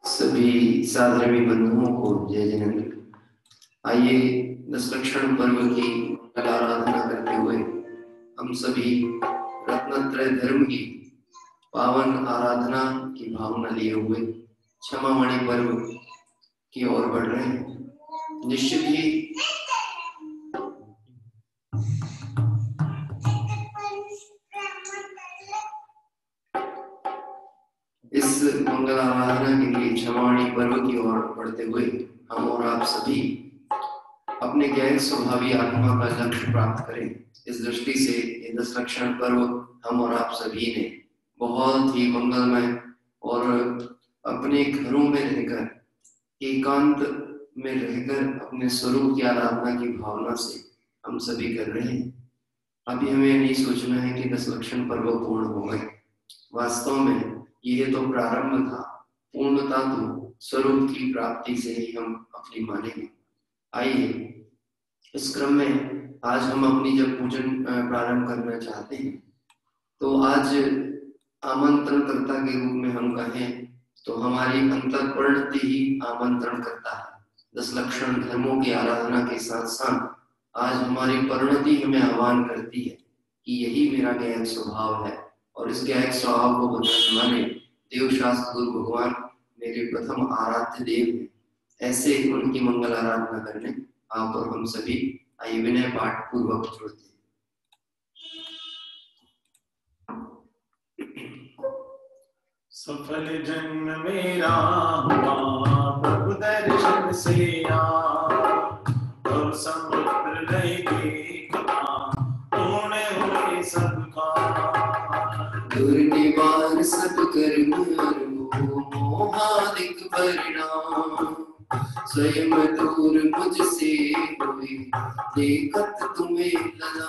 सभी साधर्मी बंधुओं को जय जिनेंद्र। आइए दशलक्षण पर्व की आराधना करते हुए हम सभी रत्नत्रय धर्म की पावन आराधना की भावना लिए हुए क्षमामणि पर्व की ओर बढ़ रहे हैं। निश्चित ही इस मंगल आराधना के लिए क्षमामणि पर्व की ओर बढ़ते हुए हम और आप सभी अपने गैर स्वभावी आत्मा का लक्ष्य प्राप्त करें। इस दृष्टि से ये दशलक्षण पर्व हम और आप सभी ने बहुत ही मंगलमय और अपने घरों में रहकर एकांत में रहकर अपने स्वरूप की आराधना की भावना से हम सभी कर रहे हैं। अभी हमें नहीं सोचना है कि दशलक्षण पर्व पूर्ण हो गए। वास्तव में यह तो प्रारंभ था, पूर्णता तो स्वरूप की प्राप्ति से ही हम अपनी मानेंगे। आइए इस क्रम में आज हम अपनी जब पूजन प्रारंभ करना चाहते हैं, तो आज आमंत्रणकर्ता के रूप में हम कहें तो हमारी अंतःप्रवृत्ति ही आमंत्रण करता है। 10 लक्षण धर्मों की आराधना के साथ साथ आज हमारी परिणति हमें आह्वान करती है कि यही मेरा गैर स्वभाव है, और इस गैर स्वभाव को बताने वाले देव शास्त्र गुरु भगवान मेरे प्रथम आराध्य देव हैं। ऐसे उनकी मंगल आराधना करने आप और हम सभी आइए विनय पाठ पूर्वक जुड़ते हैं। सफल जन्म मेरा हुआ प्रभु दर्शन से और समुद्र नहीं देखा पूर्ण हुए सबका दुर्निवार सब कर्म मोहादिक परिणाम स्वयं दूर मुझसे हुए देखत तुम्हें लगा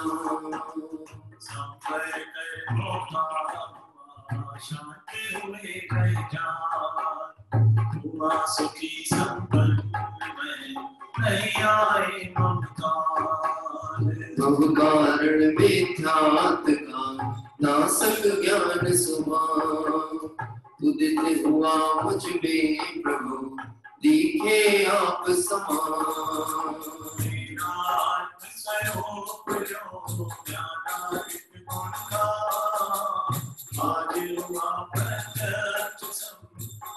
संवर कर मोहा शांति हुए गए जान हुआ सुखी संपन्न में नहीं आए ममकार बहु कारण मिथ्यात का नासक ज्ञान सुभान उदित हुआ मुझ में प्रभु दिखे आप समान स्वरूप जो ज्ञानादिक गुण का आज हुआ प्रत्यक्ष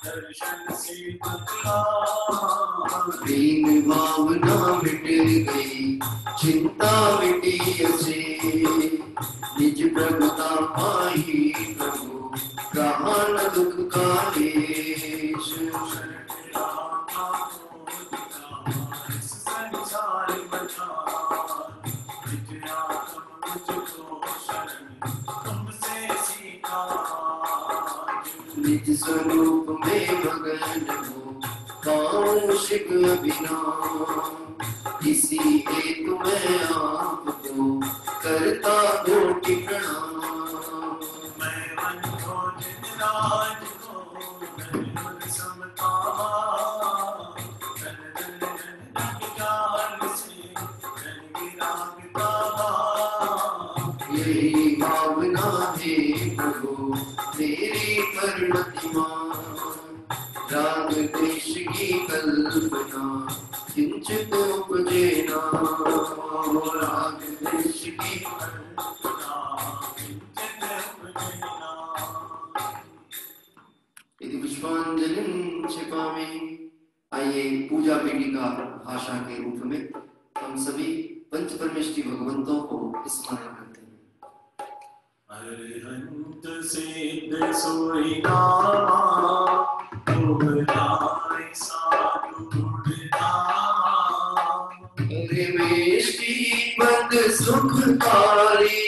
दर्शन से बदला दीन भावना मिट गई चिंता मिटी असे निज प्रभुता पाई प्रभु प्राण दुख का लेश संसार बचा मुझको शरण तुमसे सीखा निज स्वरूप में मगन हो कौशिक अभिनाम इसी हेतु मैं आपको करता कोटि प्रणाम मैं मन को राज को समता यही भावना है प्रभु मेरी परिणति राग देश की कल्पना किंचित उपजे ना राग देश की कल्पना यदि पुष्पांजलिं क्षिपामि। आइए पूजा पीठिका भाषा के रूप में हम सभी पंच परमेष्टि भगवंतों को स्मरण करते हैं। अरहंत सिद्ध सोईनामा तुमराय साधु गुणधामा परिवेष्टि पद सुखकारी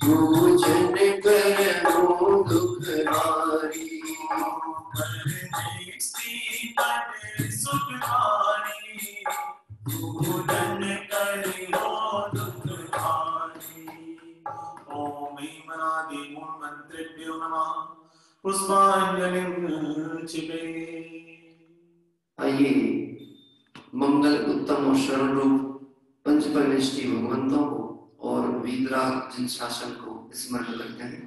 पूजन करो दुखहारी परिवेष्टि पद सुखकारी पूजन करो दुखहारी। ओम ह्रीमनादि मूल मंत्रेभ्यो नमः। पुष्पांजलिं छिपे। आइए मंगल उत्तम और शरण रूप पंच परमेष्टि भगवंतों को और वीतराग जिन शासन को स्मरण करते हैं।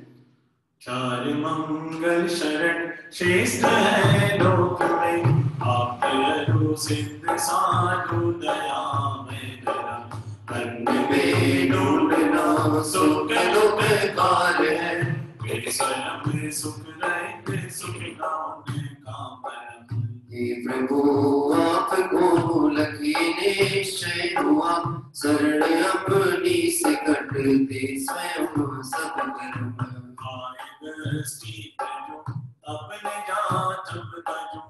चार मंगल शरण श्रेष्ठ है लोक में आप दयालु सिद्ध साधु दया में दया अन्य में ढूंढना सुख दुख काल है मेरे स्वयं सुख रहित सुख नाम कामना। हे प्रभु आपको लखी निश्चय हुआ शरण अपनी से कटते स्वयं सब कर्म दृष्टि तजो अपने जात तजो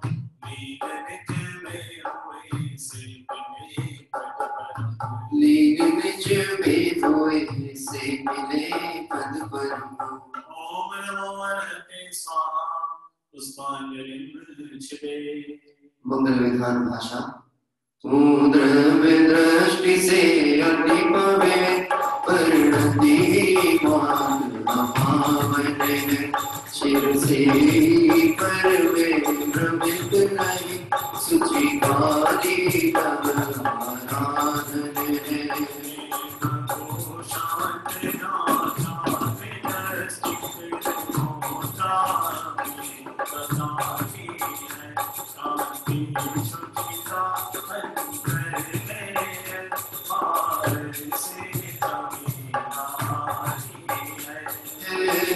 लीन निज में हुए से मिले पद पर लीन निज में हुए से मिले पद पर। ओम नमो हरते स्वाहा। पुष्पांजलिं छिपे। मंगल विधान भाषा। तू द्रव्य दृष्टि से अति पवित्र परिणति मान पावन शिर से पर वे भ्रमित नहीं, सुचिकारी तब आराधन है।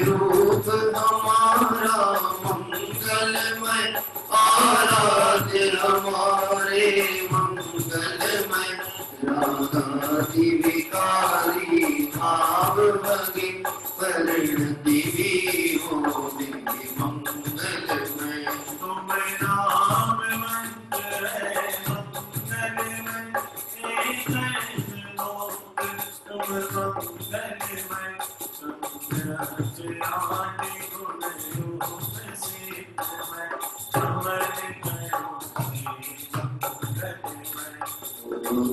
रूप हमारा मंगलमय, आराध्य हमारे मंगलमय, रागादि विकारी भाव भगे, परिणति भी हो देवी मंगलमय। तुम नाम मंत्र है मंगलमय, एक लोक तुम मंगलमय,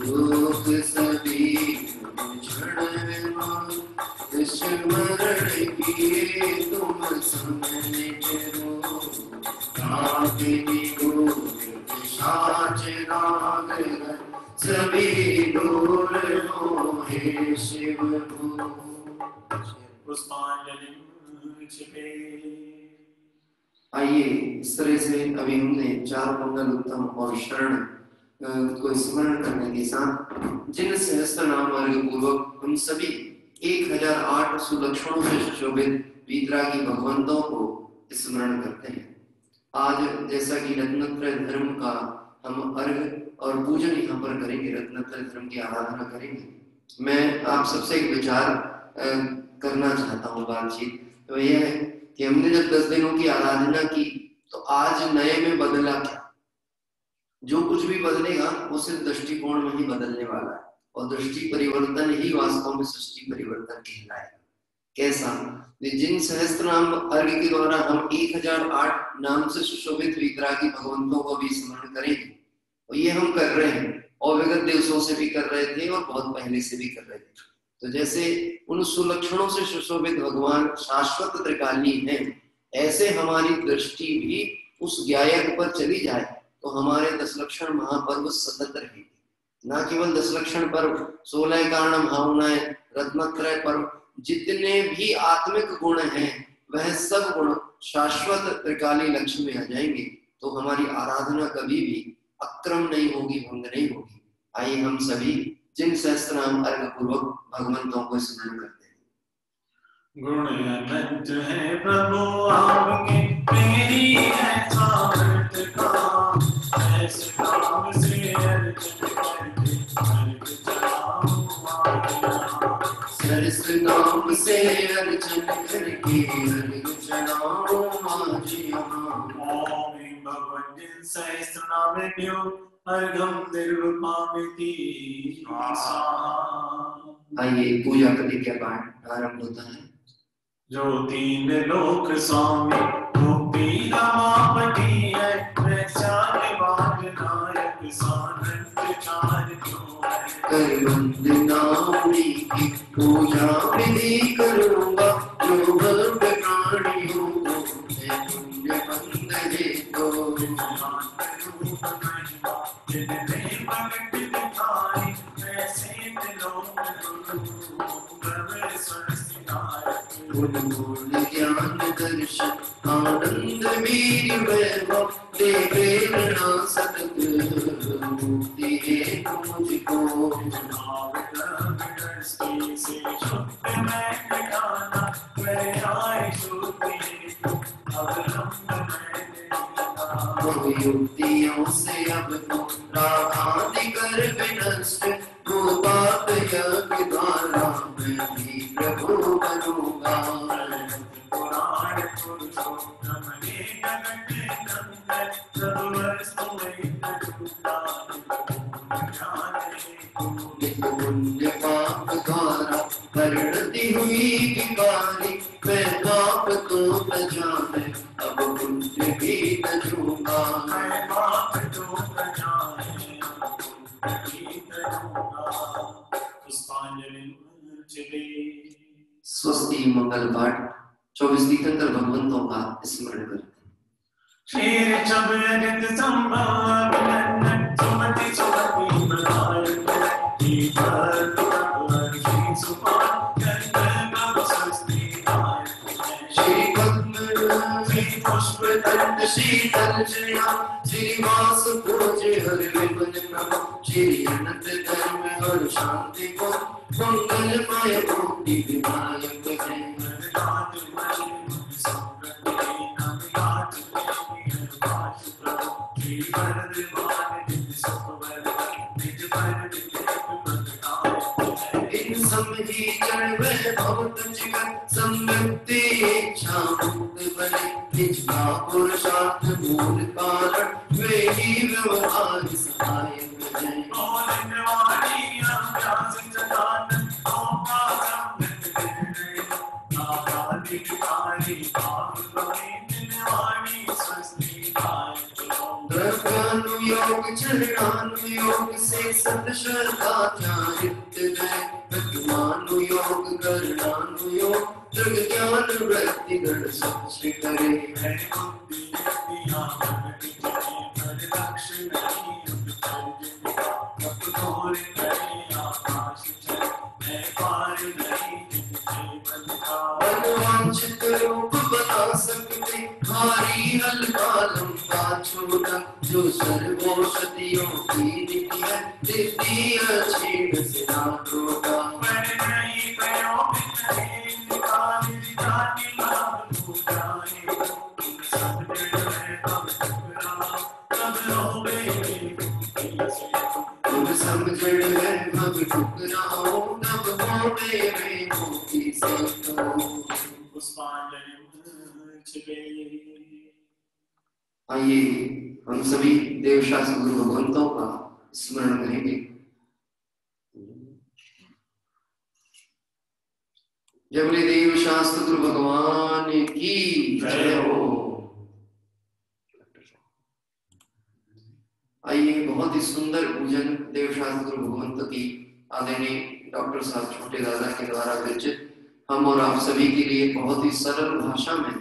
लोक सभी स्मरण किए तुम सामने रो, सभी डोल हो हे शिव भू। आइए इस तरह से अभी हमने 4 मंगल उत्तम और शरण को स्मरण करने के साथ जिन सहस्त्र नाम मार्ग पूर्वक हम सभी 1008 सुलक्षणों से सुशोभित वीतरागी भगवंतों को स्मरण करते हैं। आज जैसा कि रत्नत्रय धर्म का हम अर्घ और पूजन यहाँ पर करेंगे, रत्नत्रय धर्म की आराधना करेंगे। मैं आप सबसे एक विचार करना चाहता हूँ बातचीत, तो यह है कि हमने जब 10 दिनों की आराधना की तो आज नए में बदला क्या? जो कुछ भी बदलेगा वो सिर्फ दृष्टिकोण में ही बदलने वाला है, और दृष्टि परिवर्तन ही वास्तव में सृष्टि परिवर्तन कहलाएगा। कैसा? जिन सहस्त्र नाम अर्घ के द्वारा हम 1008 नाम से सुशोभित वितरागी भगवंतों को भी स्मरण करेंगे, और ये हम कर रहे हैं और विगत दिवसों से भी कर रहे थे और बहुत पहले से भी कर रहे थे। तो जैसे उन सुलक्षणों से सुशोभित भगवान शाश्वत त्रिकाली हैं, ऐसे हमारी दृष्टि भी उस ज्ञायक पर चली जाए तो हमारे 10 लक्षण महापर्व सतत रहेंगे। न केवल 10 लक्षण पर्व, 16 कारण भावनाएं, रत्नत्रय पर्व, जितने भी आत्मिक गुण हैं वह सब गुण शाश्वत त्रिकाली लक्ष्य में आ जाएंगे, तो हमारी आराधना कभी भी अक्रम नहीं होगी, भंग नहीं होगी। आइए हम सभी जिन सहस्त्र नाम अर्घ पूर्वक भगवंतों को स्मरण करते हैं। गुण अनंत है प्रभु आपके, मेरी है सामर्थ का, ऐसे काम से अर्चन करके अर्घ चढ़ाऊं माया। सहस्त्र नाम से अर्चन करके अर्घ चढ़ाऊं माया। ओम भगवन् जिन सहस्त्र नामेभ्यो अर्घं निर्वपामिति स्वाहा। आइए पूजा करने के बाद आरंभ होता है। जो 3 लोक स्वामी मुक्ति रमापति है, वैशाली बाग नायक सानंद चार जो है। कर वंदनाओं की पूजा विधि करूंगा, जो भक्त प्राणियों को मैं पुण्य बंदे को। जिनने भगत दिखाई वैसे लोक गुण ज्ञान दर्शन आनंद वीर वैभव, दे प्रेरणा सतत मुक्ति है मुझको। युक्तियों से अब तो राधादि कर विनष्ट, गोपात यज्ञ द्वारा मैं भी प्रभु बनूंगा। पुराण पुरुषोत्तम ने जगत नंदन, सर्वस्तु पुण्य पाप द्वारा परिणति हुई विकारी, मैं पाप तो न जाने अब पुण्य भी न छूंगा। मैं पाप तो न जाने अब पुण्य भी न छूंगा। पुष्पांजलि। स्वस्ति मंगल पाठ 24 तीर्थंकर भगवंतों का स्मरण करते हैं। श्री चबनित संभव सुमति सुमति बनाए श्री पुष्प दंड शीतल जया श्रीवास पूजे हरि विमल प्रभु श्री अनंत धर्म हर शांति को मंगलमय कोटि विनायक जय समझी जड़ वैभव तुझका सम्यक्ति इच्छा मुक्त बने निज का पुरुषार्थ मूल कारण वे ही व्यवहार सहायक जय योग चरणानुयोग से सतश्रद्धा ध्यानित योग करणानुयोग दृढ़ ज्ञान वृत्ति गण सृष्टि करे अनुवांछित रूप बना सकते भारी हल्का लंबा छोटा जो सर्वौषधियों की निधि है द्वितीय छेद से ना टूटा तुम समझण है भव ठुकराओ तब हो मेरे मोती से आइए हम सभी देवशास्त्र गुरु भगवंतों का स्मरण करेंगे। जय बोले देवशास्त्र गुरु भगवान की जय हो। आइए बहुत ही सुंदर पूजन देवशास्त्र गुरु भगवंत की आदरणीय डॉक्टर साहब छोटे दादा के द्वारा विरचित हम और आप सभी के लिए बहुत ही सरल भाषा में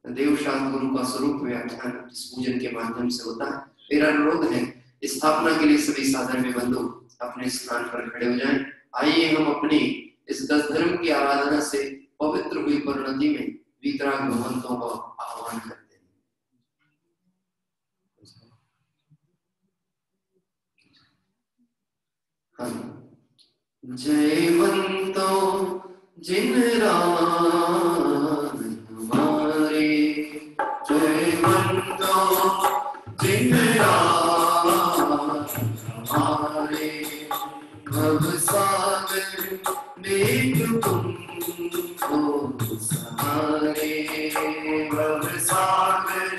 देवशास्त्र गुरु का स्वरूप व्याख्यान इस पूजन के माध्यम से होता है। मेरा अनुरोध है स्थापना के लिए सभी साधर्म्य बंधु अपने स्थान पर खड़े हो जाएं। आइए हम अपनी इस 10 धर्म की आराधना से पवित्र हुई परिणति में वीतराग भगवंतों का आह्वान करते हैं। जयवंतो जिन राम हमारे जयवंतो जिन राम हमारे भव सागर में तुमको सहारे भव सागर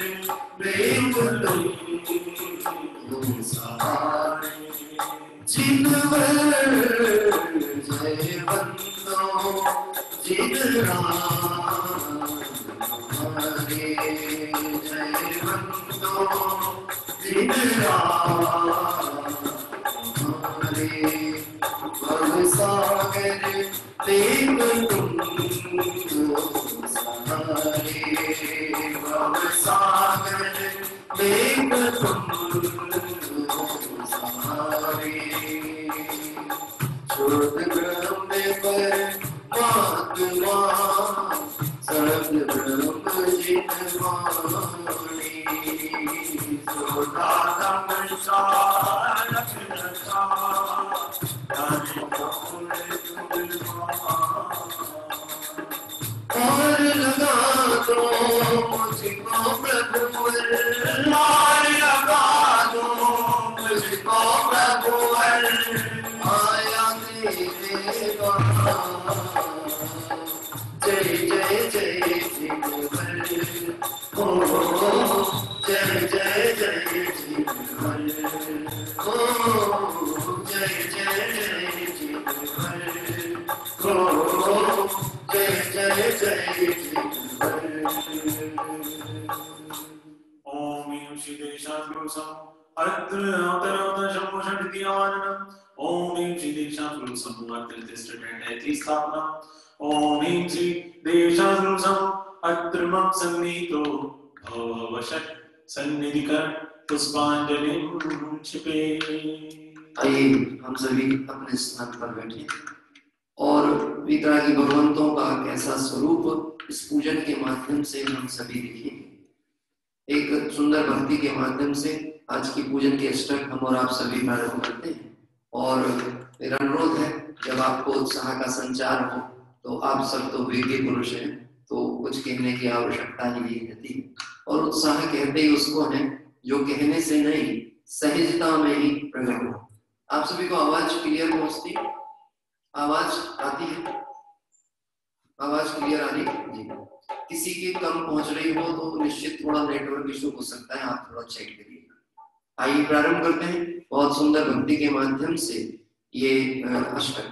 में तुम सहारे जिनवर जयवंतो जिन राम हमारे जयवंतो जिन राम हमारे भव सागर देव तुमको सहारे भव सागर देव तुमको सहारे शोध ब्रह्म पर महात्मा सर्व ब्रह्म जितवाणी सोदादम शारक रखा और लगा दो मुझको प्रभु और लगा दो मुझको प्रभु आया तेरे जय जय जय जिनवर ओ जय जय जय जिनवर ओ जय जय जय जिनवर ओ जय जय जय जिनवर। ओम श्री देशाग्रो सम अत्र अवतरवत शंभो षड्दियाननम ओम श्री देशाग्रो सम अत्र तिष्ठते स्थापना ओम श्री देशाग्रो सम अत्रमं सन्नीतो भववशत् सन्निधिकर पुष्पांजलिं क्षिपे। आइए हम सभी अपने स्थान पर बैठे और वितरागी भगवंतों का कैसा स्वरूप इस पूजन के माध्यम से हम सभी देखेंगे। एक सुंदर भक्ति के माध्यम से आज की पूजन के अष्टक हम और आप सभी प्रारंभ करते हैं। और मेरा अनुरोध है, जब आपको उत्साह का संचार हो तो आप सब तो वेदी पुरुष हैं, तो कुछ कहने की आवश्यकता ही नहीं रहती। और उत्साह कहते ही उसको है जो कहने से नहीं सहजता में ही प्रकट हो। आप सभी को आवाज क्लियर पहुंचती, आवाज आती है, आवाज क्लियर आ रही जी। किसी की कम पहुंच रही हो तो निश्चित थोड़ा नेटवर्क इशू हो सकता है, आप थोड़ा चेक करिएगा। आइए प्रारंभ करते हैं बहुत सुंदर भक्ति के माध्यम से ये अष्टक।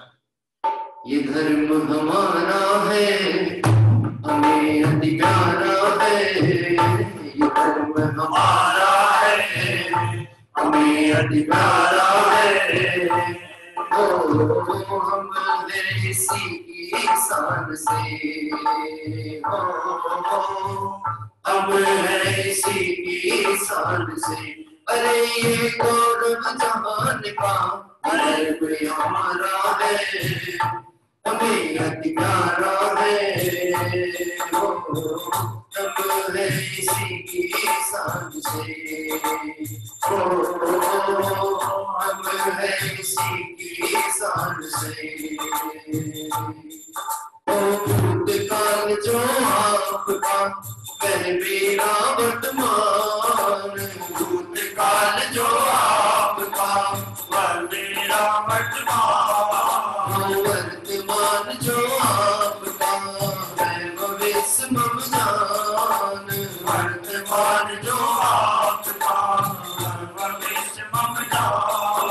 ये धर्म हमारा है, हमें अति प्यारा है। ये धर्म हमारा है, हमें अति प्यारा है। हम हैं इसी की शान से, हम हैं इसी की शान से। अरे ये गौरव जहान का गर्व हमारा है, हमें अति प्यारा है। हम हैं इसी की शान से, हम हैं इसी की शान से। भूतकाल जो आपका वह मेरा वर्तमान, भूतकाल जो आपका वह मेरा वर्तमान, वर्तमान जो आपका वह भविष्य मम जान, वर्तमान जो आपका वह भविष्य मम जान।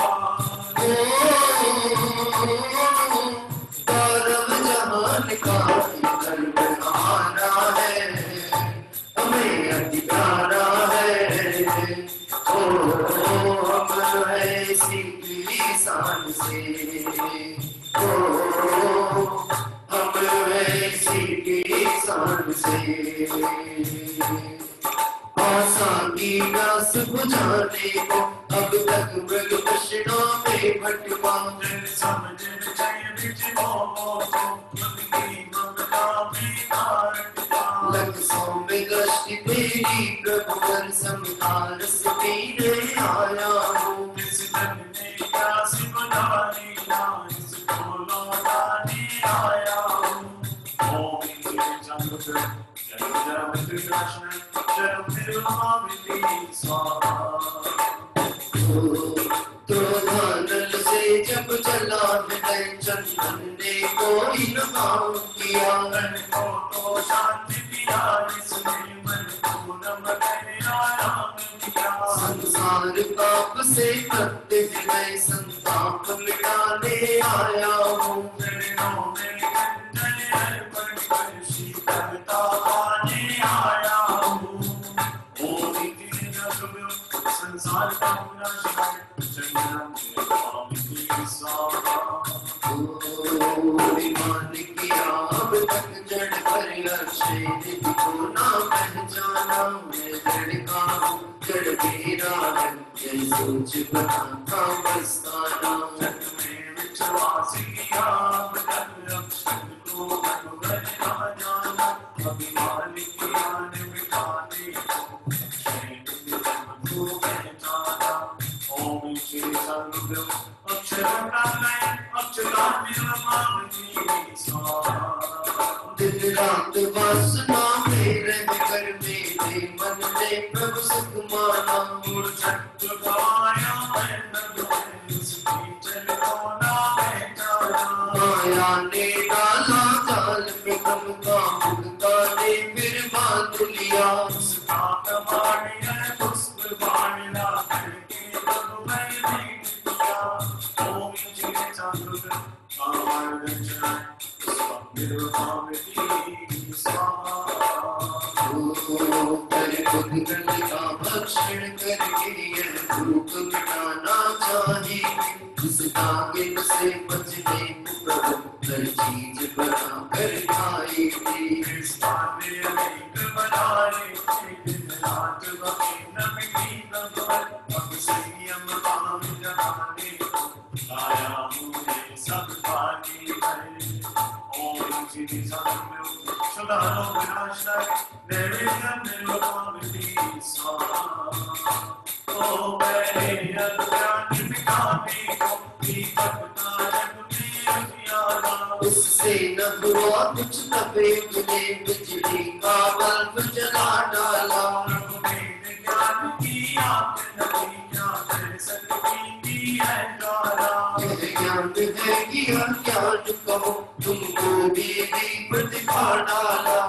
गौरव जहान का गर्व हमारा है, हमें अति प्यारा है। हम हैं इसी की शान से, हम हैं इसी की शान से। आशा की प्यास बुझाने को अब तक मृग कृष्णा में भटका, लग सौम्य दृष्टि तेरी प्रभु कर संहार से पीने आया हूँ। इस मन में प्यास बुझाने इसको लौटाने आया हूँ। क्रोधानल से जब चला है चंदन ने कोई न काम किया, तो शांति पिया इसने मन को नम आराम किया। संसार पाप से तप्त हृदय संताप मिटाने आया हूँ। चरणों में कंजन अर्पण कर शीतलता पाने आया हूँ। ओम इति नमः संसार का विनाश चंद्रम के स्वामी की स्वाहा। विमान की आब तक जड़ पर अक्षय निधि को ना पहचाना। मैं जड़ का हूँ जड़ मेरा है, ये सोच बना था मस्ताना। जग में विश्वास की आब तक अक्षर को भगवान ना जाना। अभिमान की आन मिटाने को अक्षय निधि को पहचाना। ओम श्री संगम अक्षरम प्राणय दिन रात वासना में रह कर मेरे मन में प्रभु सुख माना। मूर्छित गवाया मैं नभ उसकी चलना मैं जाना। माया ने डाला जाल में गम का मुक्ता ने फिर बांध लिया। उसका कमाड़ है पुष्प बाणना करके प्रभु मैंने किया। ओम श्री चांद्र भक्षण करके यह भूख मिटाना चाहिए। इस दागिन से बचने को प्रभु हर चीज बना कर खाई थी। इस उससे न हुआ कुछ तबे तुझे बिजली का बल्ब जला डाला। ज्ञान है किया ज्ञान कहो तुमको भी दीप दिखा डाला।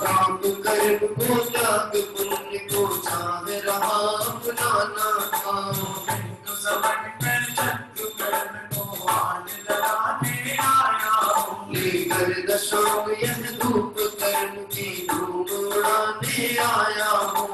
काम कर्म को त्याग पुण्य को चाह रहा अपनाना था। लेकर दशांग यह धूप कर्म की धूम उड़ाने आया हूँ।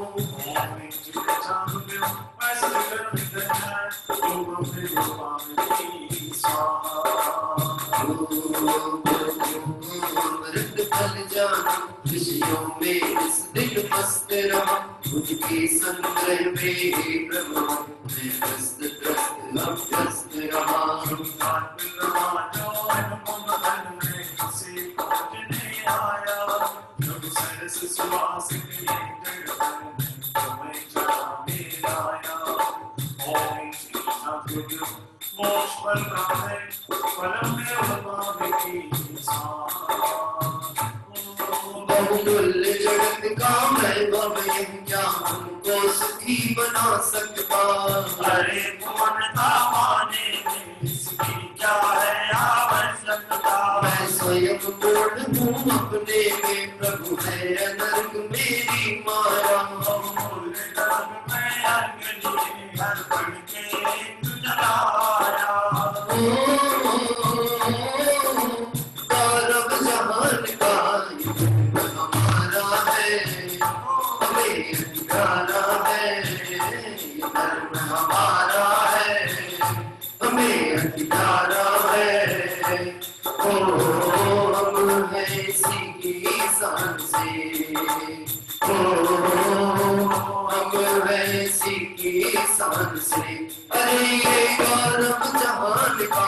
अमृत फल जाना खुशियों में इस दिल मस्त रहा। उनके संग्रह में ही प्रभु मैं व्यस्त अभ्यस्त रहा। बहुमूल्य जगत का वैभव यह क्या हमको सुखी बना सकता। अरे पूर्णता पाने में इसकी क्या है आवश्यकता। मैं स्वयं पूर्ण हूँ अपने में प्रभु है अनर्ग मेरी माया। बहुमूल्य जग में अग्नि अर्पण के जलाया। गौरव जहान का हमारा है हमें प्यारा है। धर्म हमारा है हमें प्यारा है। ओ हम है इसी की शान से। ओ हम है इसी की शान से। अरे ये गौरव जहान का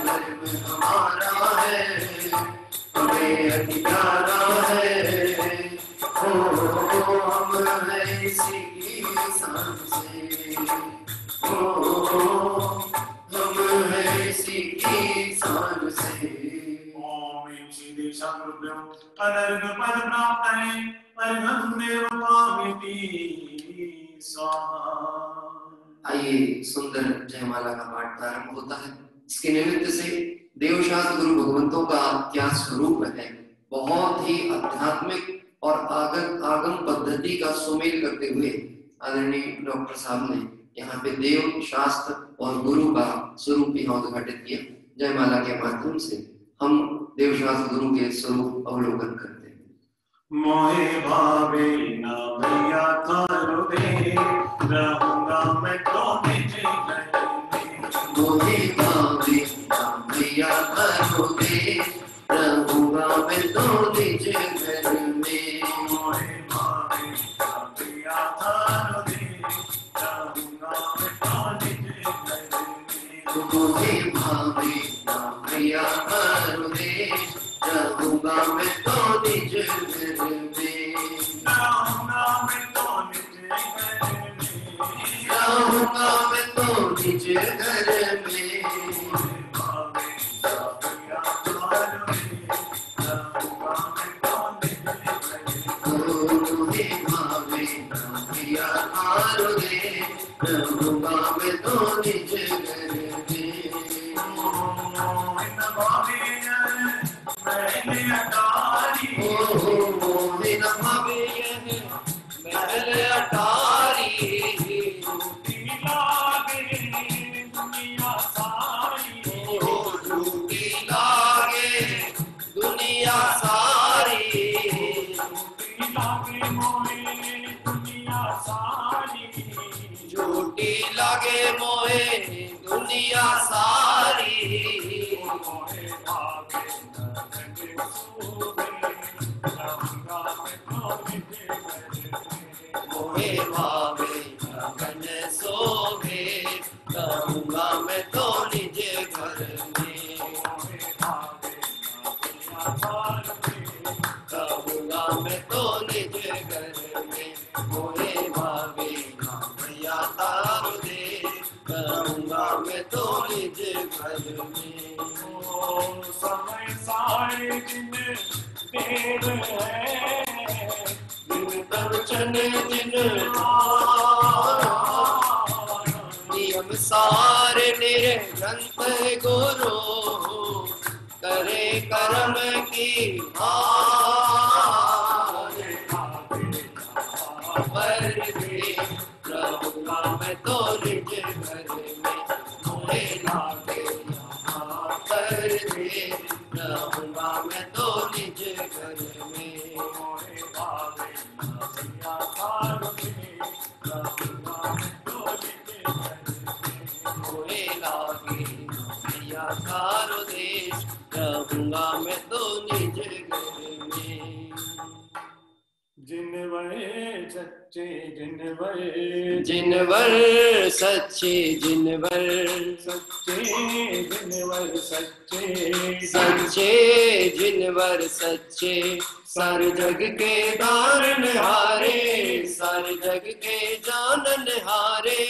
धर्म हमारा है हमें प्यारा है। ओ हम है इसी की शान से। ओ हम है इसी की शान से। ओम श्री देशाभ्यो अनर्घ पद प्राप्त है अर्घं देव पामिति स्वाहा। आइए सुंदर जयमाला का पाठ प्रारंभ होता है। इसके निमित्त से देवशास्त्र गुरु भगवंतों का क्या स्वरूप है, बहुत ही आध्यात्मिक और आगम पद्धति का सुमेल करते हुए आदरणीय डॉक्टर साहब ने यहाँ पे देव शास्त्र और गुरु का स्वरूप यहाँ उद्घाटित किया। जयमाला के माध्यम से हम देवशास्त्र गुरु के स्वरूप अवलोकन करते हैं। मोहे भावे न भैया थारो दे रहूंगा मैं तो निज घर में। मोहे भावे न भैया थारो दे रहूंगा मैं तो निज घर में। मोहे भावे न भैया थारो दे रहूंगा मैं तो निज घर में। मोहे भावे न भैया थारो दे रहूंगा मैं तो निज घर में। रहूंगा मैं तो निज घर में। रहूंगा मैं तो निज घर में। भावे न भैया थारो दे रहूंगा मैं तो निज घर में। मोहे भावे न भैया थारो दे रहूंगा मैं तो निज घर में। मोहे न भावे महल अटारी। झूठी लागे दुनिया सारी। झूठी लागे दुनिया सारी। झूठी लागे मोहे दुनिया सारी। घर में, मोहे भावे ना भैया तारो दे, रहूंगा मैं तो निज घर में। ओ समय सारे दिन देर है, दिन दर्शन दिन नियम सारे निरंत गुरु, करे कर्म की पर दे, रहूंगा मैं तो निज घर में, मोहे लागे यहाँ पर दे, रहूंगा मैं तो निज घर में। मोहे भावे ना भैया तारो दे, रहूंगा मैं तो निज घर में। मोहे लागे भैया तारो देश, रहूंगा मैं तो निज घर में। जिनवर सच्चे जिनवर सच्चे जिनवर सच्चे जिनवर सच्चे जिनवर सच्चे, सारे जग के दारन हारे, सारे जग के जानन हारे,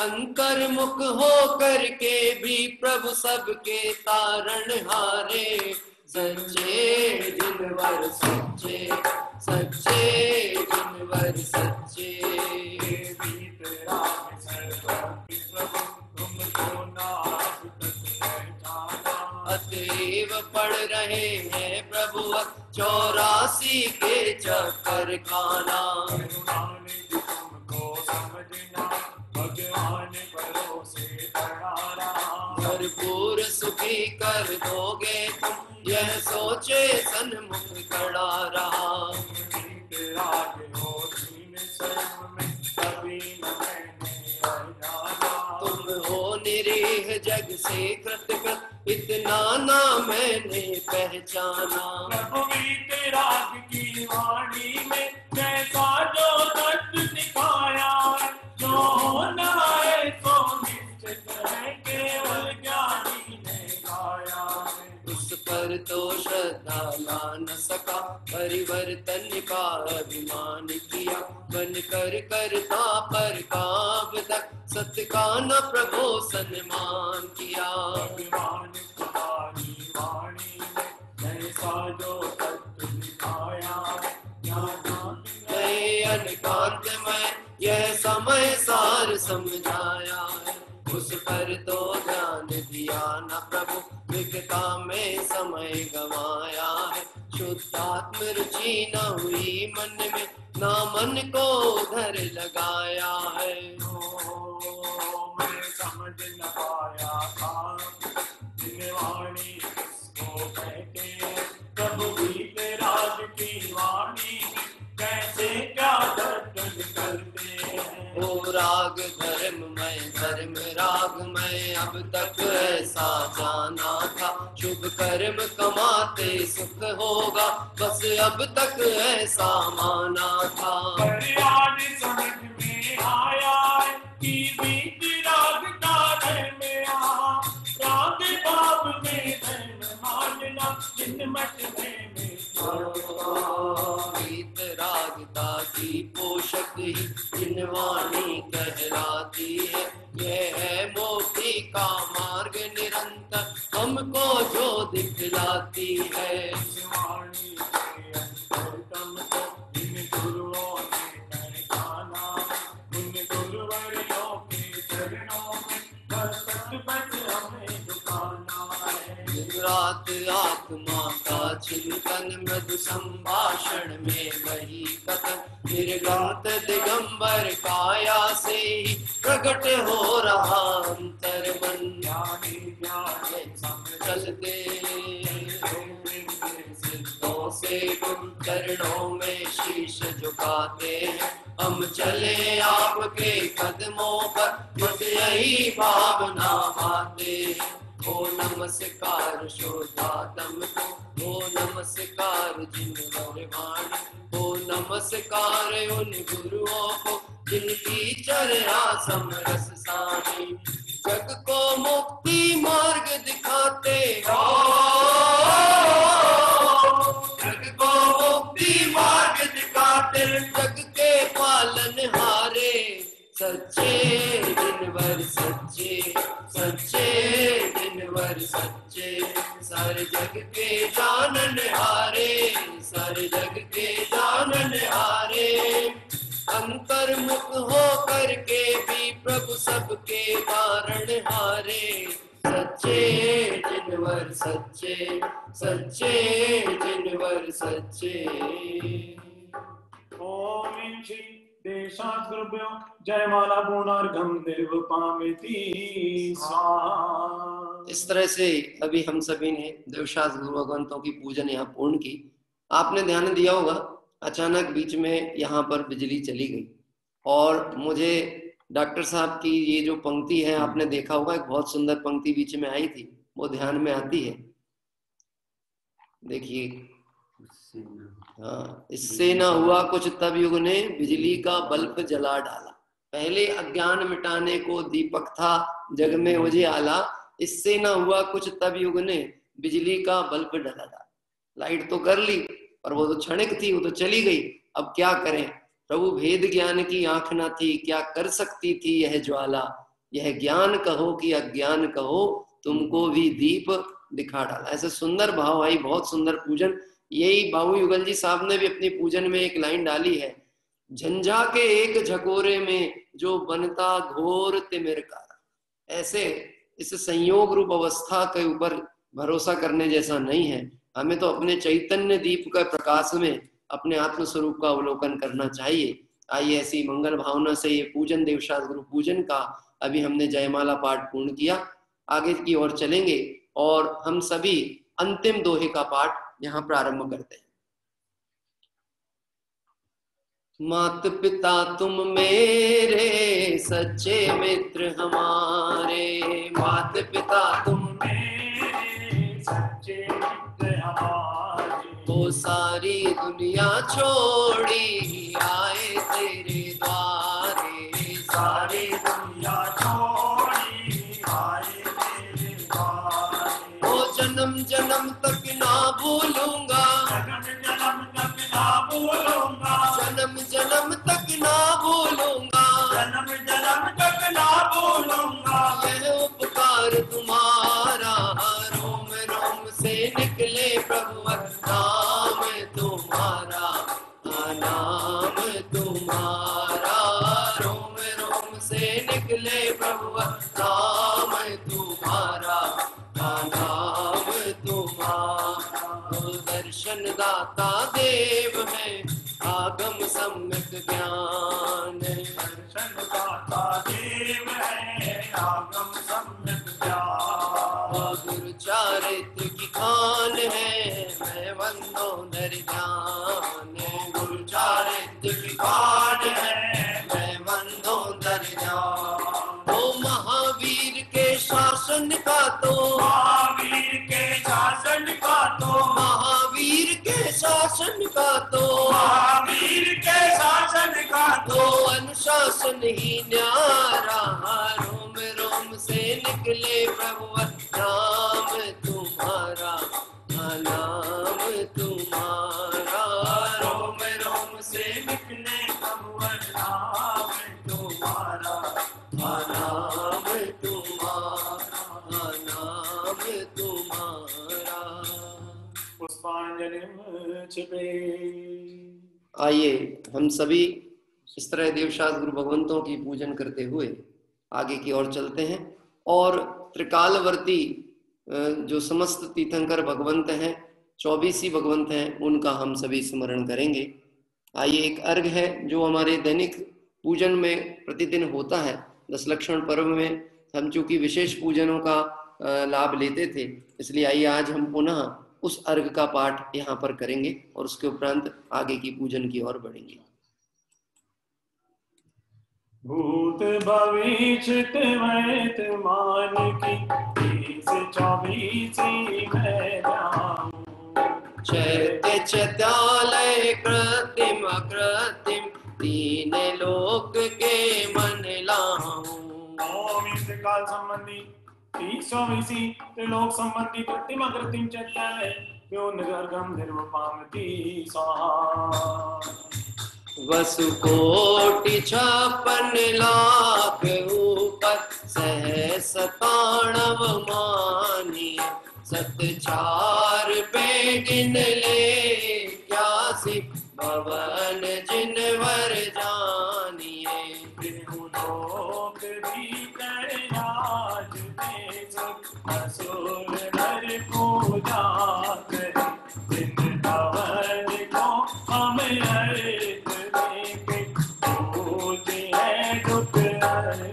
अंतर्मुख हो करके भी प्रभु सबके तारण हारे। सच्चे जिनवर सच्चे जिनवर सच्चे, बीतराग सर्वज्ञ प्रभु तुमको नाम तक पहचाना। अतएव पढ़ रहे हैं प्रभु 84 के चक्कर खाना। करुणानिधि तुमको समझना, भगवान भरोसे करारा। भरपूर सुखी कर दोगे तुम, यह सोचे सन्मुख खड़ा रहा। बीतराग हो दीन शर्म में, कभी न मैंने अजाना। तुम हो निरीह जग से कृतकृत, इतना ना मैंने पहचाना। प्रभु बीतराग की वाणी में जैसा जो तत्व दिखाया, जो होना है सो निश्चित है, केवल ज्ञानी ने गाया है। उस पर तो श्रद्धा ला न सका, परिवर्तन का अभिमान किया, बन कर करता पर काब तक, सत्य का न प्रभु सन्मान किया। भगवान तुम्हारी वाणी में जैसा जो तत्व दिखाया, नए अनकांत में यह समय सार समझाया है, उस पर तो ध्यान दिया न प्रभु, विकता में समय गवाया है। शुद्धात्म रुचि न हुई मन में, ना मन को धर लगाया है। मैं समझ न पाया था वाणी किसको कहते हैं, प्रभु बीतराग की वाणी कैसे क्या दर्शन करते हैं। ओ राग धर्म राग मैं अब तक ऐसा जाना था, शुभ कर्म कमाते सुख होगा, बस अब तक ऐसा माना था। पर आज समझ में आया है कि बीतराग का धर्म राग बाब में धर्म मानना, इन मत में बीतरागता की पोषक ही जिनवाणी कहलाती है, यह है मोक्ति का मार्ग निरंतर हमको जो दिखलाती है। वाणी के अंतरतम को इन गुरुओं ने पहचाना, उन गुरुवरियों के चरणों में बस हमें झुकाना है। दिन रात आत्मा का चिंतन, मधु संभाषण में वही कथन, निर्गत दिगंबर काया से ही प्रकट हो रहा अंतर मन। ज्ञानी ज्ञान चलते सिद्धों से गुरु चरणों में शीश झुकाते हैं, हम चले आपके कदमों पर, बस यही भावना पाते। ओ नमस्कार शोधातम को, ओ नमस्कार जिनवर वाणी, ओ नमस्कार उन गुरुओं को, जिनकी चर्या समरस सानी, जग को मुक्ति मार्ग दिखाते हो, जग को मुक्ति मार्ग दिखाते पालनहारे, सच्चे दिनवर सच्चे, सच्चे दिनवर सच्चे, सारे जग के जाननहारे, सारे जग के जाननहारे। अंतर्मुख हो करके भी प्रभु सबके तारणहारे, सच्चे दिनवर सच्चे, सच्चे दिनवर सच्चे। ओम श्री देशाद्गुरुभ्यो जयमाला पूर्णार्घम निर्वपामिति स्वाहा। इस तरह से अभी हम सभी ने देवशास्त्र गुरु भगवंतों की पूजन यहाँ पूर्ण की। आपने ध्यान दिया होगा अचानक बीच में यहाँ पर बिजली चली गई और मुझे डॉक्टर साहब की ये जो पंक्ति है, आपने देखा होगा एक बहुत सुंदर पंक्ति बीच में आई थी, वो ध्यान में आती है। देखिए, हाँ, इससे न हुआ कुछ तब युग ने बिजली का बल्ब जला डाला, पहले अज्ञान मिटाने को दीपक था जग में उजियाला, इससे न हुआ कुछ तब युग ने बिजली का बल्ब जला डाला। लाइट तो कर ली पर वो तो क्षणिक थी, वो तो चली गई। अब क्या करें प्रभु, भेद ज्ञान की आंख न थी, क्या कर सकती थी यह ज्वाला, यह ज्ञान कहो कि अज्ञान कहो, तुमको भी दीप दिखा डाला। ऐसे सुंदर भाव आई, बहुत सुंदर पूजन। यही बाबू युगल जी साहब ने भी अपनी पूजन में एक लाइन डाली है, झंझा के एक झकोरे में जो बनता घोर तिमिरकारा। ऐसे इस संयोग रूप अवस्था के ऊपर भरोसा करने जैसा नहीं है। हमें तो अपने चैतन्य दीप का प्रकाश में अपने आत्म स्वरूप का अवलोकन करना चाहिए। आइए ऐसी मंगल भावना से ये पूजन, देवशास्त्र गुरु पूजन का अभी हमने जयमाला पाठ पूर्ण किया, आगे की ओर चलेंगे और हम सभी अंतिम दोहे का पाठ यहाँ प्रारंभ करते हैं। मात पिता तुम मेरे, सच्चे मित्र हमारे, मात पिता तुम मेरे सच्चे मित्र हमारे, वो सारी दुनिया छोड़ी आए तेरे द्वारे, सारी दुनिया छोड़ी आए तेरे द्वारे। वो जन्म जन्म तक ना भूलूंगा, जन्म जन्म तक ना भूलूंगा, जन्म जन्म तक ना भूलूंगा, जन्म जन्म तक ना भूलूंगा। यह उपकार तुम्हारा, रोम रोम से निकले प्रभु नाम तुम्हारा, नाम तुम्हारा, रोम रोम से निकले प्रभु नाम तुम्हारा, नाम तुम्हारा। तो दर्शन दाता देव है, आगम सम्यक ज्ञान, दर्शन दाता देव है, आगम सम्यक ज्ञान। गुरु चारित्र की खान है, मैं वंदो नर ध्यान, गुरु चारित्र की खान है, मैं वंदो नर ध्यान। ओ महावीर के शासन का तो, महावीर के शासन का तो, महावीर के शासन का तो, महावीर के शासन का तो अनुशासन ही न्यारा, रोम रोम से निकले प्रभु नाम तुम्हारा, नाम तुम्हारा, रोम रोम से निकले प्रभु नाम तुम्हारा, नाम तुम्हारा, नाम तुम्हारा। पुष्पांजलि छिपे। आइए हम सभी इस तरह देवशास्त्र गुरु भगवंतों की पूजन करते हुए आगे की ओर चलते हैं और त्रिकालवर्ती जो समस्त तीर्थंकर भगवंत हैं, 24 ही भगवंत हैं, उनका हम सभी स्मरण करेंगे। आइए, एक अर्घ है जो हमारे दैनिक पूजन में प्रतिदिन होता है। दशलक्षण पर्व में हम चूंकि विशेष पूजनों का लाभ लेते थे, इसलिए आइए आज हम पुनः उस अर्घ का पाठ यहाँ पर करेंगे और उसके उपरांत आगे की पूजन की ओर बढ़ेंगे। भूत भविष्य वर्तमान की 24 मैं जाऊं, चैत्य चैत्यालय कृत्रिम अकृत्रिम, तीन लोक के मन लाऊं। ओम काल संबंधी 24 त्रिलोक संबंधी कृत्रिम अकृत्रिम चैत्यालय व्यो निर्गम निर्वपामति स्वाहा। वसु कोटि 56 लाख ऊपर सहस ताणव मानिए सत 4 पे गिन ले 81 भवन जिनवर जानिए लोक भीतर राज देश असुर नर पूजा करे जिन भवन को हम अर्थ देके पूजे है दुख हरे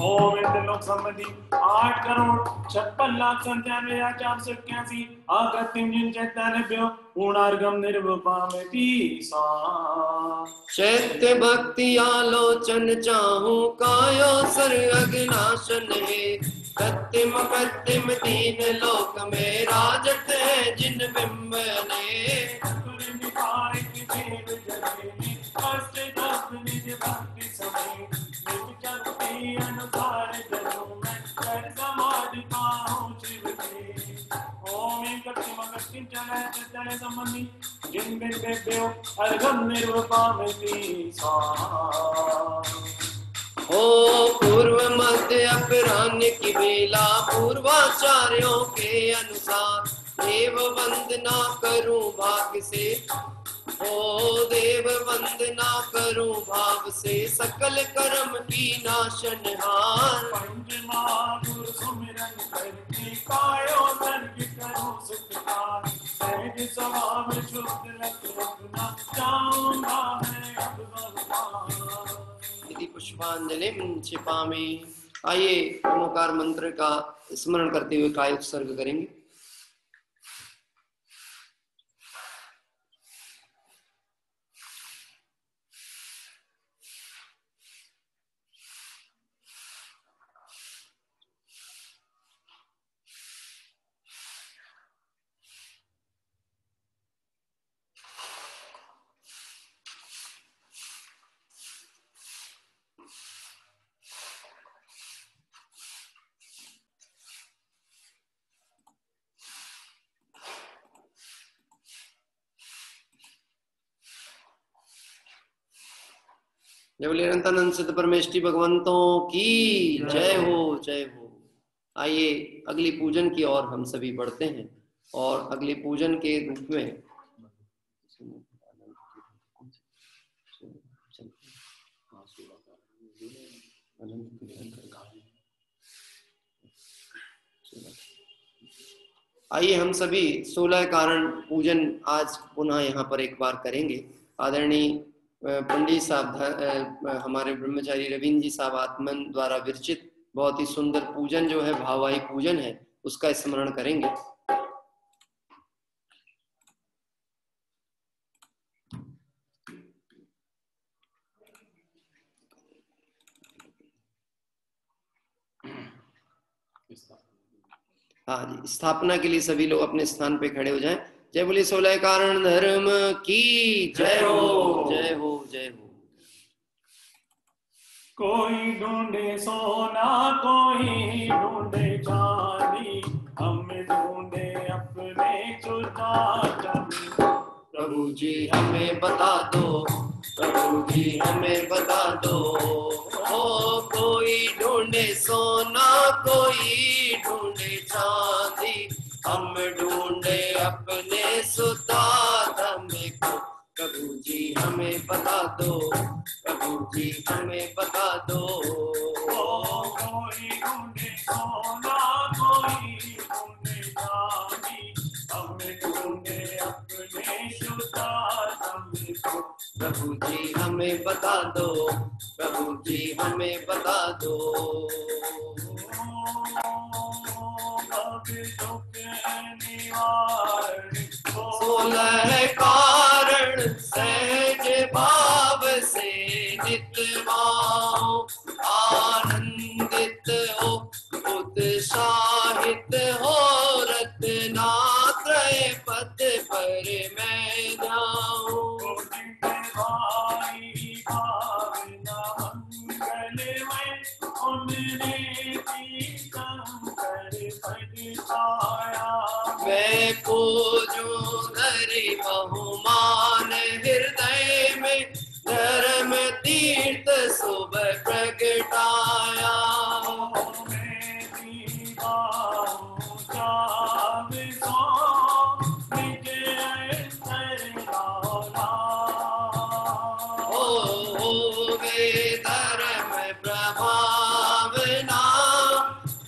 ओम लोक संबंधी 8,56,97,481 अकृत्रिम जिन चैतन्य पूर्णार्गम निर्वपामति सा चैत्य भक्ति आलोचन चाहूं कायो सर अग्नाशन है कृत्रिम कृत्रिम दीन लोक में राजत है जिन बिंब ने अनुसार कर समाधि पाऊं शिव के ओम कृत्रिम चैतन्य संबंधी जिन बिंबेभ्यो अर्घम निर्वपामति सा ओ पूर्व मध्य अपराह्न की बेला पूर्वाचार्यों के अनुसार देव वंदना करूं भाग से ओ देव वंदना करूं भाव से सकल कर्म की नाशनहार पंचमहागुर सुमिरन करके कायो सर्ग करो सुखकार सहज स्वभाव शुद्ध रखना चाहूंगा मैं अब भगवान यदि पुष्पांजलि क्षिपामि। आइए ओमकार मंत्र का स्मरण करते हुए काय उत्सर्ग करेंगे। जय बोले अनंतानंद सिद्ध परमेष्टि भगवंतों की जय हो जय हो। आइए अगली पूजन की ओर हम सभी बढ़ते हैं और अगली पूजन के रूप में आइए हम सभी 16 कारण पूजन आज पुनः यहाँ पर एक बार करेंगे। आदरणीय पंडित साहब हमारे ब्रह्मचारी रविंद्र जी साहब आत्मन द्वारा विरचित बहुत ही सुंदर पूजन जो है भाववाही पूजन है उसका स्मरण करेंगे। हाँ जी, स्थापना के लिए सभी लोग अपने स्थान पे खड़े हो जाएं। जय बोले 16 कारण धर्म की जय हो जय हो जय हो। कोई ढूंढे सोना कोई ढूंढे चांदी हम ढूंढे अपने चुरा प्रभु जी हमें बता दो प्रभु जी हमें बता दो। ओ कोई ढूंढे सोना कोई ढूंढे चांदी हम ढूंढे अपने सुतार हमें को। प्रभु जी हमें बता दो प्रभु जी हमें बता दो। कोई ढूंढे सोना कोई ढूंढे चांदी हम ढूंढे अपने सुतार हमें को। प्रभु जी हमें बता दो प्रभु जी हमें बता दो। सोलह कारण सहज भाव से नितवाओ आनंदित हो उत्साहित हो रत्नात्रय पद पर मैं जाऊं। मैं पूजूं धरि बहुमान हृदय में होवे धर्म प्रभावना,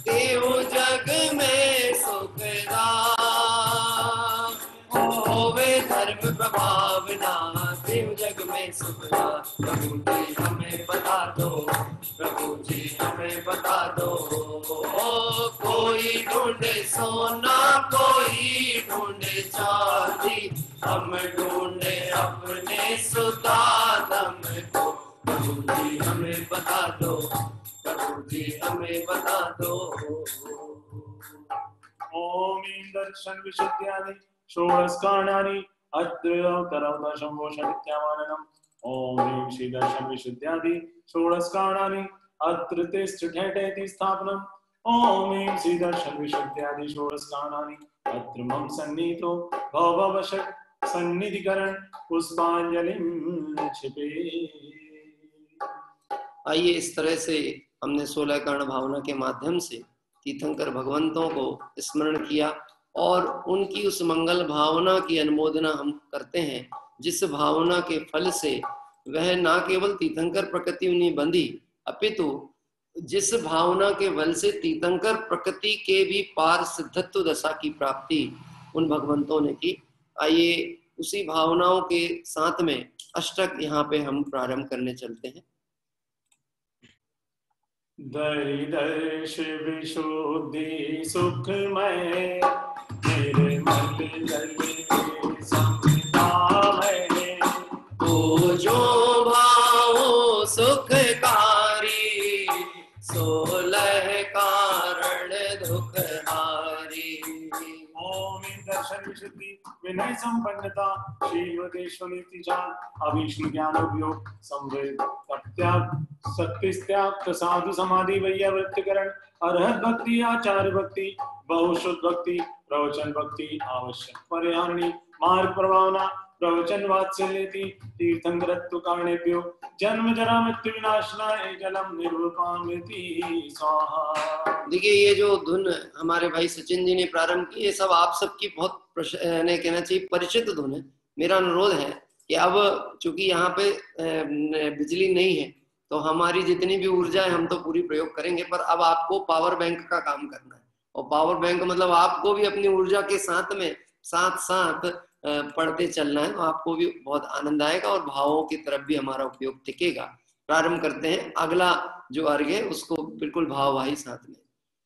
देव जग में सुखदा। होवे धर्म प्रभावना, देव जग में सुखदा। प्रभु जी हमें बता दो, प्रभु जी हमें बता दो। कोई ढूंढे सोना, कोई ढूंढे चांदी, हम ढूंढे अपने सुदादम को। प्रभु जी हमें बता दो, प्रभु जी हमें बता दो। ओम दर्शन विशुद्ध्यानि षोडशकाणानि अत्र अवतरवता शंभो शक्त्यामाननम्। ओम ह्रीं श्री दर्शन विशुद्ध्यादि षोडशकाणानि अत्र तिष्ठेति स्थापनम्। ओम ह्रीं श्री दर्शन विशुद्ध्यादि षोडशकाणानि अत्र मम सन्निहितो भववशक् सन्निधिकरण पुष्पांजलिं क्षिपे। आइए इस तरह से हमने 16 कर्ण भावना के माध्यम से तीर्थंकर भगवंतों को स्मरण किया और उनकी उस मंगल भावना की अनुमोदना हम करते हैं, जिस भावना के फल से वह ना केवल तीर्थंकर प्रकृति उन्हें बंधी, अपितु जिस भावना के बल से तीर्थंकर प्रकृति के भी पार सिद्धत्व दशा की प्राप्ति उन भगवंतों ने की। आइए उसी भावनाओं के साथ में अष्टक यहाँ पे हम प्रारंभ करने चलते हैं। दर्श विशुद्धि सुखमय, निर्मल जल समतामय, ओ जो भाव सुखकारी, सोलह कारण दुखहारी। ओम दर्शन विशुद्धि विनय संपन्नता, श्रीवदेश्वरी जान अभीष्ण ज्ञान उपयोग संवेद त्याग सत्य साधु समाधि वैयावृत्तिकरण, अरहत भक्ति आचार्य भक्ति, बहुशुद्ध भक्ति, प्रवचन भक्ति आवश्यक परिहारिणी, मार्ग प्रभावना, प्रवचन वात्सल्यति, तीर्थंकरत्व कारणेभ्यो जन्म जरा मृत्यु विनाशनाय जलम निर्वपाम्यति स्वाहा। देखिए ये जो धुन हमारे भाई सचिन जी ने प्रारंभ की, ये सब आप सबकी बहुत कहना चाहिए परिचित धुन है। मेरा अनुरोध है कि अब चूंकि यहाँ पे बिजली नहीं है तो हमारी जितनी भी ऊर्जा है हम तो पूरी प्रयोग करेंगे, पर अब आपको पावर बैंक का काम करना है। और पावर बैंक मतलब आपको भी अपनी ऊर्जा के साथ में साथ साथ पढ़ते चलना है, तो आपको भी बहुत आनंद आएगा और भावों की तरफ भी हमारा उपयोग टिकेगा। प्रारंभ करते हैं। अगला जो अर्घ है उसको बिल्कुल भाववाही साथ में।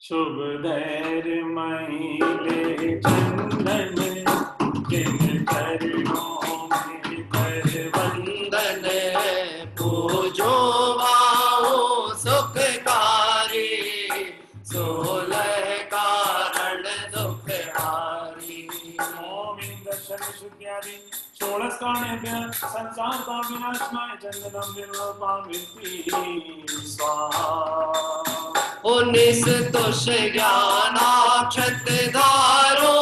शुभ धैर्य महिले चंदन, जिन चरणों में कर वंदन, पूजो भाव सुखकारी, सोलह कारण दुखहारी। ओम दर्शन विशुद्ध्यादि षोडश कारणेभ्यः संसार का विनाशनाय चंदनम निर्वपाम्यति स्वाहा। ओ निस्तुष ज्ञानाक्षत धारो,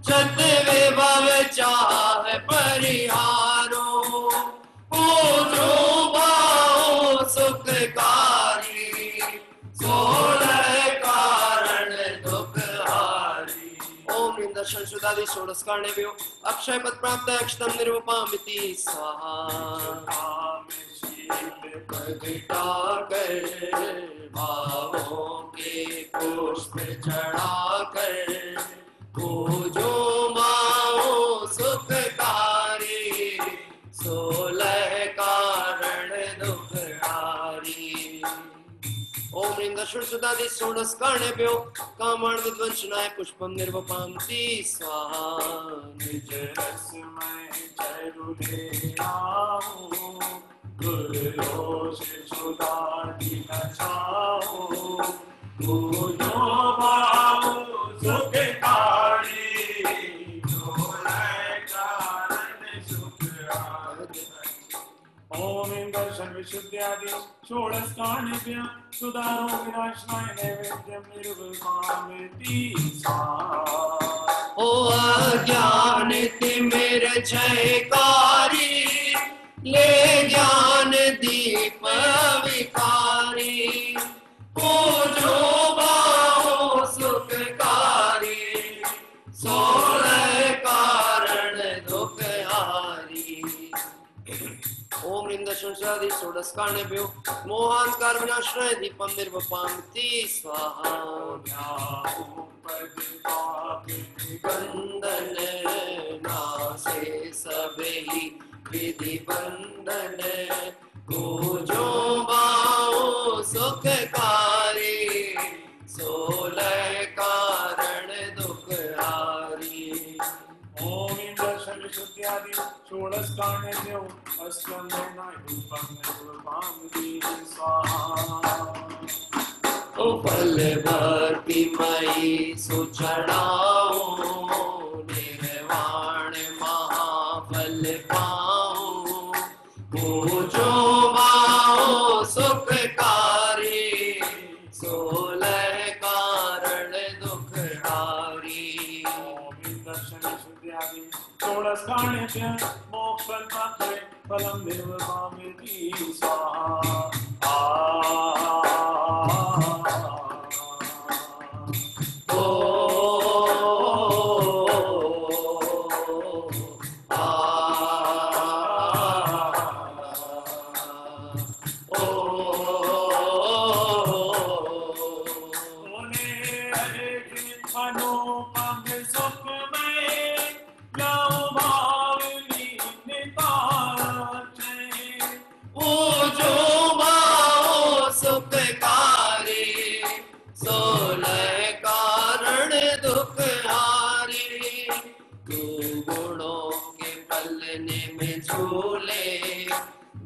छत विभव चाह परिहारो, पूजो भाव सुखकारी, सोलह कारण दुखहारी। ओम दर्शन शुद्धादि षोडश कारणेभ्यो अक्षय पद प्राप्त अक्षतम निर्वपाम्यति स्वाहा। भावों के पुष्प चढ़ाकर, पूजो माओ सुखकारी, सोलह कारण दुखहारी। ओम दर्शन शुद्धादि षोडश कारणेभ्यो कामान् विध्वंसनाय पुष्पम निर्वपाम्यति स्वाहा। निज रसमय चरुले आओ, गुरुदोष छुड़ाती नचाओ, पूजो भाव सुखकारी, सोलह कारण सुखहारी। ओम दर्शन विशुद्ध्यादि षोडश कारणेभ्यः सुधारो विनाशनाय नैवेद्यं निर्वपाम्यति स्वाहा। ओ अज्ञान तिमिर क्षयकारी, ले ज्ञान दीप विकारी, पूजो भाव सुखकारी, सोलह कारण दुखहारी। ओम ह्रीं दशंशादि षोडशकार्णेभ्यो मोहांकार विनाशनाय दीपम निर्वपामिति स्वाहा। बंधन नासे सबहि विधि बंधन को जो बाओ सुखकारी सोलह कारण दुख हारी। ओम दर्शन शुद्ध्यादि षोडशकार्णेभ्यो अष्टमेनायुक्तं स्वाहा। ओ फल भक्ति मई सुचढ़ाओ निर्वाण महाफल पाओ को जो बाओ सुखकारी सोलह कारण दुख हारी। दर्शन शुद्ध्यादि षोडशकार्णेभ्यः मोक्षं प्राप्ते फलं निर्वपामिति स्वाहा।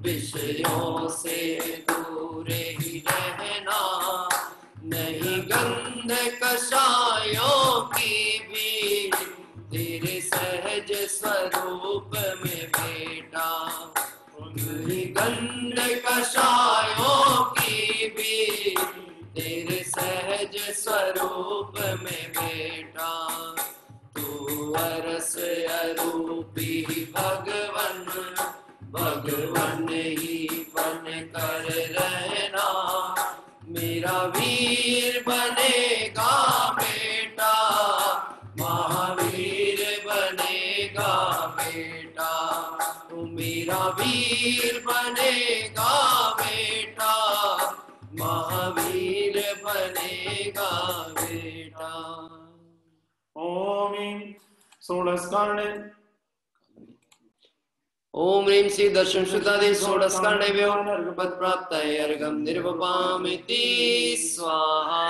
विषयों से दूर ही रहना नहीं गंध कषायों की भी तेरे सहज स्वरूप में बेटा। नहीं गंध कषायों की भी तेरे सहज स्वरूप में बेटा। तू अरस अरूपी भगवन भगवन ही बन कर रहना मेरा वीर बनेगा बेटा। महावीर बनेगा बेटा तू मेरा वीर बनेगा बेटा। महावीर बनेगा बेटा। ओम षोडशकार्णे ओम ह्रीं श्री दर्शन शुद्धादि षोडशकार्णेभ्यो पद प्राप्ताय अर्घं निर्वपामिति स्वाहा।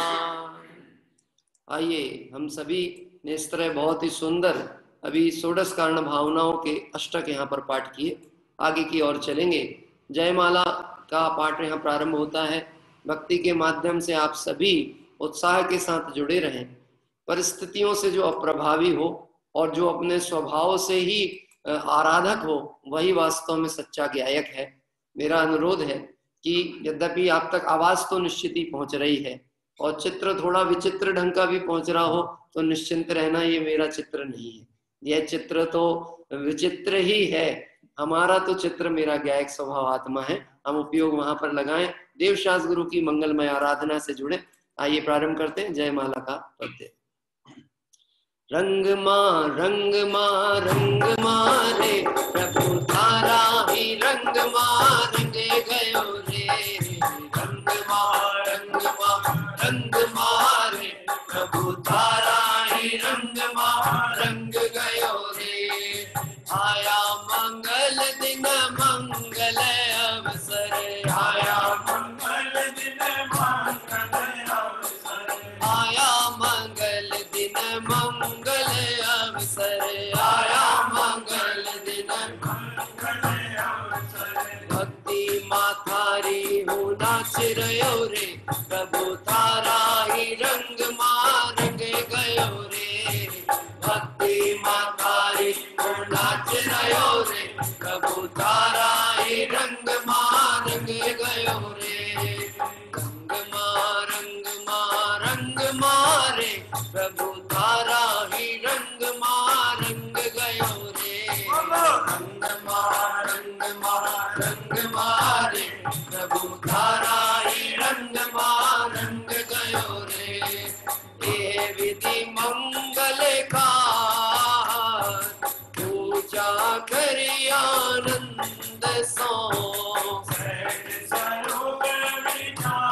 आइए हम सभी ने इस तरह बहुत ही सुंदर अभी षोडश कारण भावनाओं के अष्टक यहाँ पर पाठ किए। आगे की ओर चलेंगे। जयमाला का पाठ यहाँ प्रारंभ होता है। भक्ति के माध्यम से आप सभी उत्साह के साथ जुड़े रहें। परिस्थितियों से जो अप्रभावी हो और जो अपने स्वभाव से ही आराधक हो वही वास्तव में सच्चा गायक है। मेरा अनुरोध है कि यद्यपि आप तक आवाज तो निश्चित ही पहुंच रही है और चित्र थोड़ा विचित्र ढंग का भी पहुंच रहा हो तो निश्चिंत रहना, ये मेरा चित्र नहीं है, यह चित्र तो विचित्र ही है। हमारा तो चित्र मेरा गायक स्वभाव आत्मा है। हम उपयोग वहां पर लगाएं। देवशास्त्र गुरु की मंगलमय आराधना से जुड़े। आइए प्रारंभ करते हैं जयमाला का पद्य। रंग माँ रंग मारे प्रभु तारा ही रंग रंगे गयो रे। रंग मारे प्रभु तारा ही रंग गयो रे। आया मंगल दिन मंगल अवसर। आया मंगल दिन मंगल अवसर। आया मंगल दिन मंगल अवसर। आया मंगल दिन मंगल अवसर। भक्ति माथारी हूँ नाच रयो रे। प्रभु तारा ही रंग रंग गयो रे। भक्ति माथारी हूँ नाच रयो रे। प्रभु तारा ही रंग गयो रे। रंग मारे प्रभु तारा ही रंग गयो रे। रंग मारे प्रभु तारा ही रंग गयो रे। ये विधि मंगल का पूजा करी आनंद सो स्वरूप विचार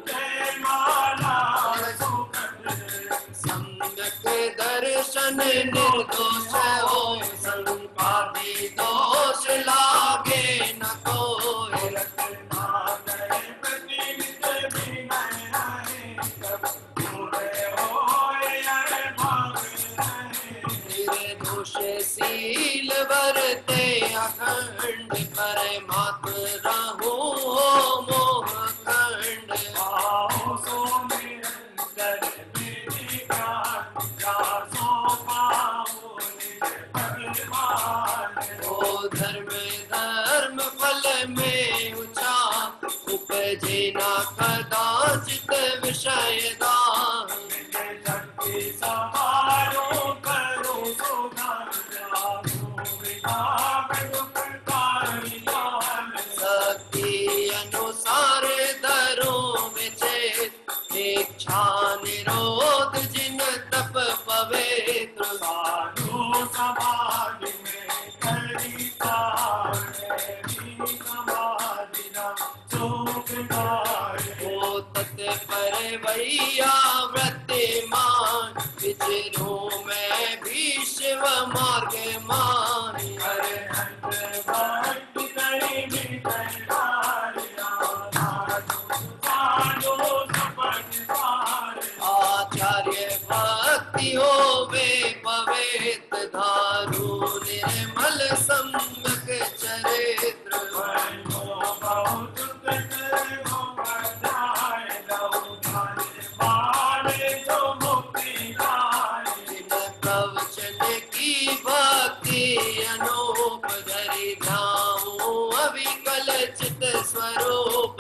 जय माला सुखद सम्यक दर्शन निर्दोष हो संपादि दोष लागे न कोई रखना करे प्रतिनित विनय हरे कब पूरे होए अरे भाग रहे निर्दोष शील वरते अखंड परमात्मा हो मोह खंड आओ सो निरंतर मेरी ज्ञान सो पाओ निज भगवान ओ धर्म धर्म फल में ऊंचा उपजे ना कदाचित विषय दान शक्ति समारो करो सुधार विभाग दुख कारियान शक्ति अनुसार धरो विचेत इच्छा निरोध जिन तप पवित्र साधु समाधि में करी समाधि ना सुख ओ तत्पर वैया वृत्तिमान विचरो मैं भी शिव मार्ग मान हरे हंस भक्ति करी साधु सपथ पार आचार्य भक्ति हो वे पवित्र धारू निर्मल सम्यक चरित्र बहुत जो मुक्ति जिन प्रवचन की भक्ति अनूप धरि ध्याऊं अविकल चित स्वरूप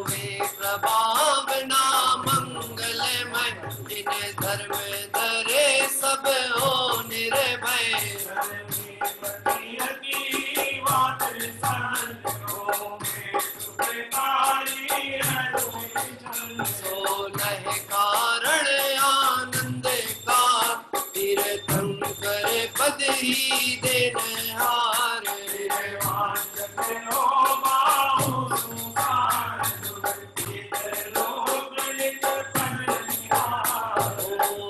वे प्रभावना मंगलमय जिन धर्म धरे सब हो निर्भय सोलह कारण आनंद का तीर्थंकर पद ही देनहार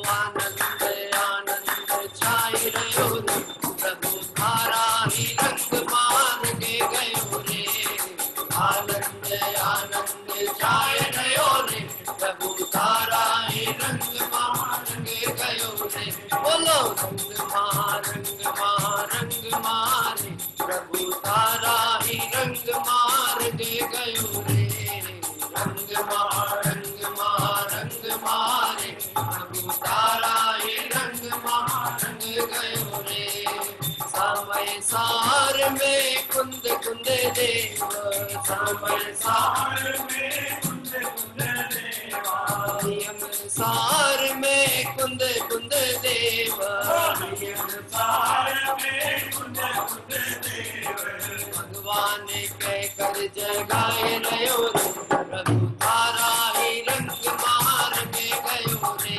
आनंद आनंद छाई रहो रे प्रभु धारा ही रंग मान के गयो रे आनंद आनंद छाई रहो रे प्रभु धारा ही रंग मान के गयो रे बोलो रंग मारे प्रभु धारा ही रंग मार के गयो रे रंग मारे प्रभु तारा ही रंग मार गयो रे समय सार में कुंद कुंद देव समय सार में कुंद कुंद देवा नियम सार में कुंद कुंद देव नियम सार में कुंद कुंद देव भगवान कह कर जगाए रहो रे प्रभु तारा ही रंग मार के गयो रे